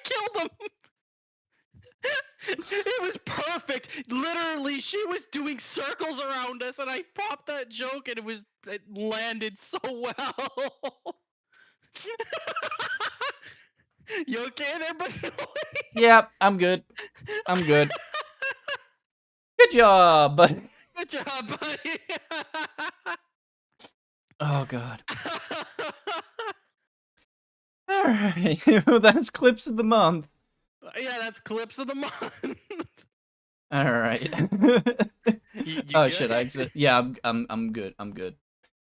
killed him. It was perfect. Literally, she was doing circles around us, and I popped that joke, and it landed so well. You okay there, buddy? Yeah, I'm good. I'm good. Good job, buddy. Good job, buddy. Oh god. All right. Well, that's clips of the month. Yeah, that's clips of the month. All right. You Oh good? shit! I exit. Yeah, I'm good. I'm good.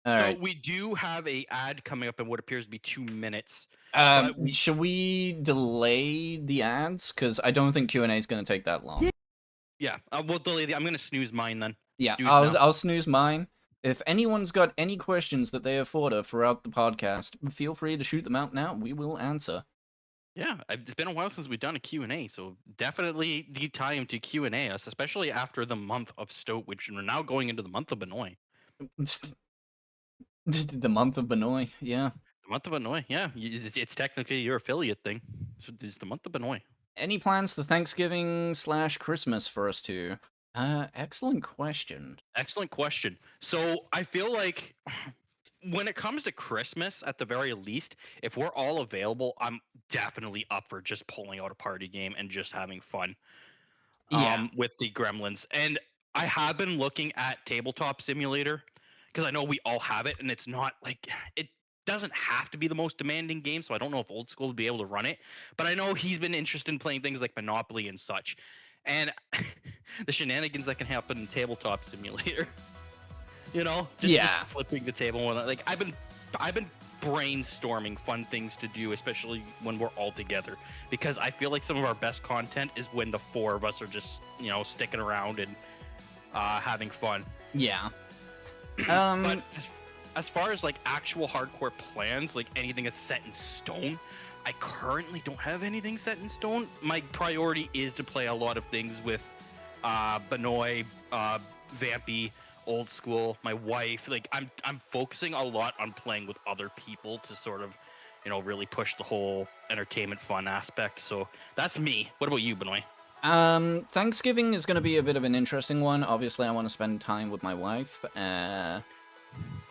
All So right. we do have a ad coming up in what appears to be 2 minutes. but we- Should we delay the ads? Because I don't think Q&A is going to take that long. Yeah, we'll delay the. I'm gonna snooze mine then. Yeah, Snooze now. I'll snooze mine. If anyone's got any questions that they have thought of throughout the podcast, feel free to shoot them out now. We will answer. Yeah, it's been a while since we've done a Q&A, so definitely the time to Q&A us, especially after the month of Stoat, which we're now going into the month of Benoy. The month of Benoy, yeah. The month of Benoy, yeah. It's technically your affiliate thing. So it's the month of Benoy. Any plans for Thanksgiving/Christmas for us two? Excellent question. Excellent question. So I feel like when it comes to Christmas, at the very least, if we're all available, I'm definitely up for just pulling out a party game and just having fun. Yeah. With the Gremlins. And I have been looking at Tabletop Simulator because I know we all have it, and it's not like it doesn't have to be the most demanding game. So I don't know if Old School would be able to run it, but I know he's been interested in playing things like Monopoly and such. And the shenanigans that can happen in Tabletop Simulator, just flipping the table. Like I've been brainstorming fun things to do, especially when we're all together, because I feel like some of our best content is when the four of us are just sticking around and having fun. Yeah. But as far as like actual hardcore plans, like anything that's set in stone, I currently don't have anything set in stone. My priority is to play a lot of things with Benoy, Vampy, Old School, my wife. Like I'm focusing a lot on playing with other people to sort of really push the whole entertainment fun aspect. So that's me. What about you, Benoy? Thanksgiving is going to be a bit of an interesting one. Obviously, I want to spend time with my wife,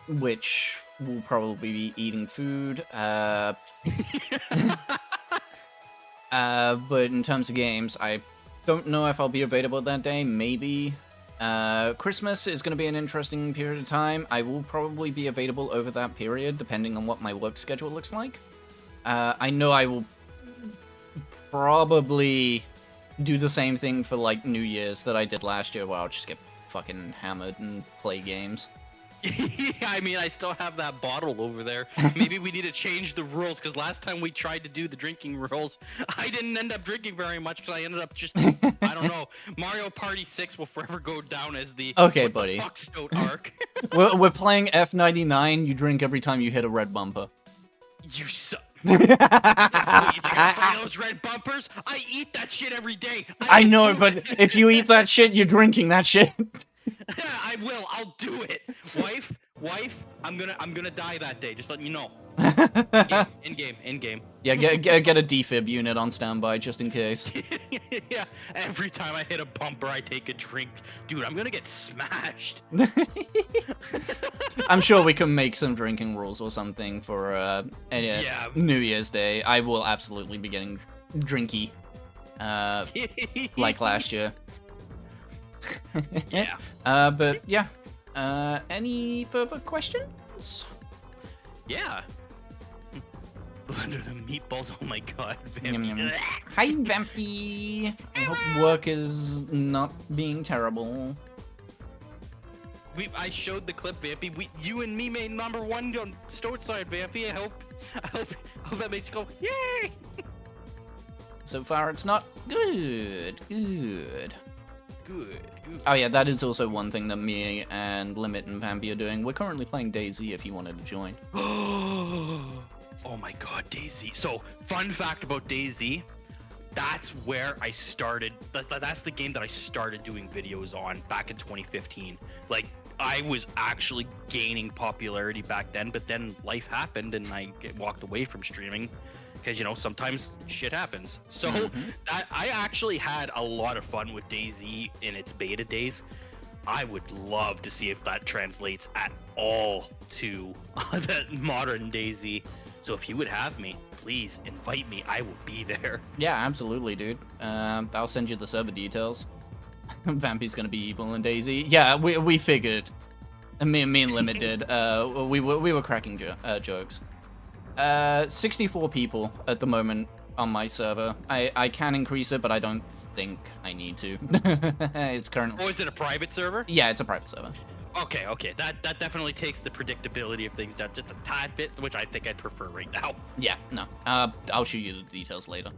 which will probably be eating food. But in terms of games, I don't know if I'll be available that day. Maybe. Christmas is going to be an interesting period of time. I will probably be available over that period, depending on what my work schedule looks like. I know I will probably do the same thing for, like, New Year's that I did last year, where I'll just get fucking hammered and play games. Yeah, I mean, I still have that bottle over there. Maybe we need to change the rules, because last time we tried to do the drinking rules, I didn't end up drinking very much, because I ended up just, I don't know, Mario Party 6 will forever go down as the Okay, what buddy. the fuck Stoat arc. We're playing F99, you drink every time you hit a red bumper. You suck. You think I play those red bumpers? I eat that shit every day. I know, but if you eat that shit, you're drinking that shit. I will. I'll do it. Wife, I'm gonna die that day. Just letting you know. In game. Yeah, get a defib unit on standby just in case. Yeah. Every time I hit a bumper, I take a drink. Dude, I'm gonna get smashed. I'm sure we can make some drinking rules or something for New Year's Day. I will absolutely be getting drinky, like last year. Yeah. But yeah. Any further questions? Yeah. Under the meatballs. Oh my god. Yum, yum. Hi, Vampy. I hope work is not being terrible. I showed the clip, Vampy. You and me made #1 on Stoat side, Vampy. I hope that makes you go, yay! So far, it's not good. Good. Oh yeah, that is also one thing that me and Limit and Vampy are doing. We're currently playing DayZ if you wanted to join. Oh my god, DayZ. So, fun fact about DayZ. that's where I started. That's the game that I started doing videos on back in 2015. Like, I was actually gaining popularity back then, but then life happened and I walked away from streaming because, you know, sometimes shit happens. So that I actually had a lot of fun with DayZ in its beta days. I would love to see if that translates at all to the modern DayZ. So if you would have me, please invite me. I will be there. Yeah, absolutely, dude. I'll send you the server details. Vampy's gonna be evil in DayZ. Yeah, we figured. Me and Limit did. We were cracking jokes. 64 people at the moment on my server. I can increase it, but I don't think I need to. It's currently. Oh, is it a private server? Yeah, it's a private server. Okay. That definitely takes the predictability of things down just a tad bit, which I think I'd prefer right now. Yeah, no. I'll show you the details later.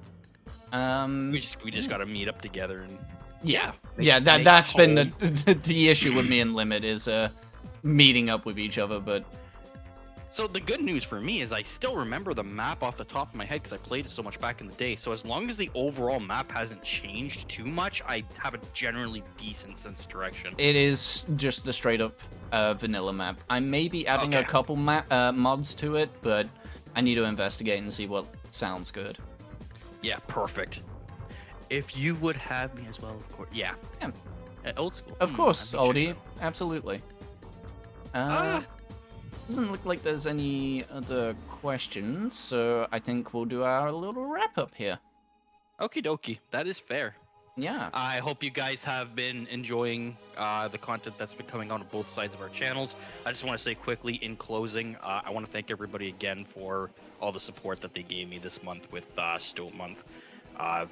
We just gotta meet up together and. Yeah, make that's been home. the issue with me and Limit is meeting up with each other, but. So the good news for me is I still remember the map off the top of my head because I played it so much back in the day. So as long as the overall map hasn't changed too much, I have a generally decent sense of direction. It is just the straight up vanilla map. I may be adding a couple mods to it, but I need to investigate and see what sounds good. Yeah, perfect. If you would have me as well, of course. Yeah. Old school. Of course, I'd be Oldie. Absolutely. Doesn't look like there's any other questions, so I think we'll do our little wrap up here. Okie dokie. That is fair. Yeah. I hope you guys have been enjoying the content that's been coming on both sides of our channels. I just want to say quickly in closing, I want to thank everybody again for all the support that they gave me this month with Stoat Month.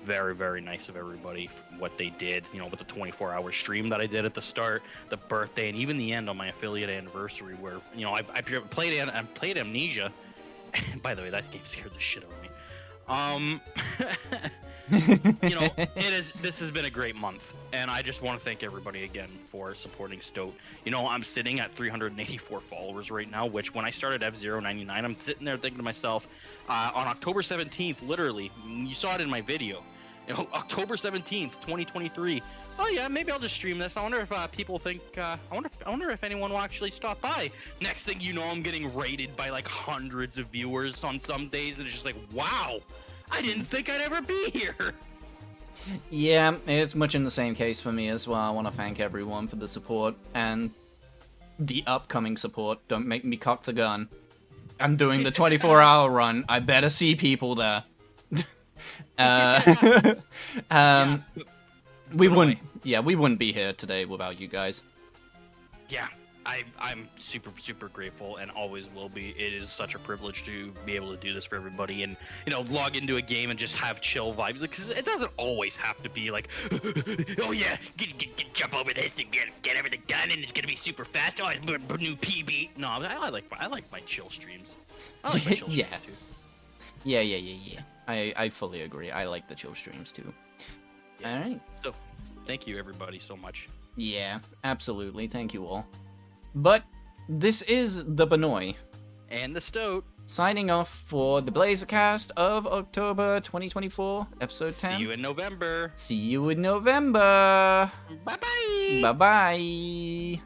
Very, very nice of everybody what they did, you know, with the 24-hour stream that I did at the start, the birthday, and even the end on my affiliate anniversary where, you know, I played Amnesia. By the way, that game scared the shit out of me. You know, this has been a great month, and I just want to thank everybody again for supporting Stoat. You know, I'm sitting at 384 followers right now, which when I started F099, I'm sitting there thinking to myself, on October 17th, literally, you saw it in my video, you know, October 17th, 2023. Oh yeah, maybe I'll just stream this. I wonder if people think, I wonder if anyone will actually stop by. Next thing you know, I'm getting rated by like hundreds of viewers on some days, and it's just like, wow. I didn't think I'd ever be here. Yeah, it's much in the same case for me as well. I want to thank everyone for the support and the upcoming support. Don't make me cock the gun. I'm doing the 24-hour run. I better see people there. We wouldn't be here today without you guys. Yeah, I'm super grateful and always will be. It is such a privilege to be able to do this for everybody and, you know, log into a game and just have chill vibes, because it doesn't always have to be like, oh yeah, jump over this and get everything done and it's gonna be super fast. Oh, it's a new PB. No, I like my chill streams. I like my chill streams too. Yeah. I fully agree. I like the chill streams too. Yeah. All right. So, thank you everybody so much. Yeah, absolutely. Thank you all. But this is the Benoy. And the Stoat. Signing off for the Blazercast of October 2024, episode 10. See you in November. See you in November. Bye-bye. Bye-bye.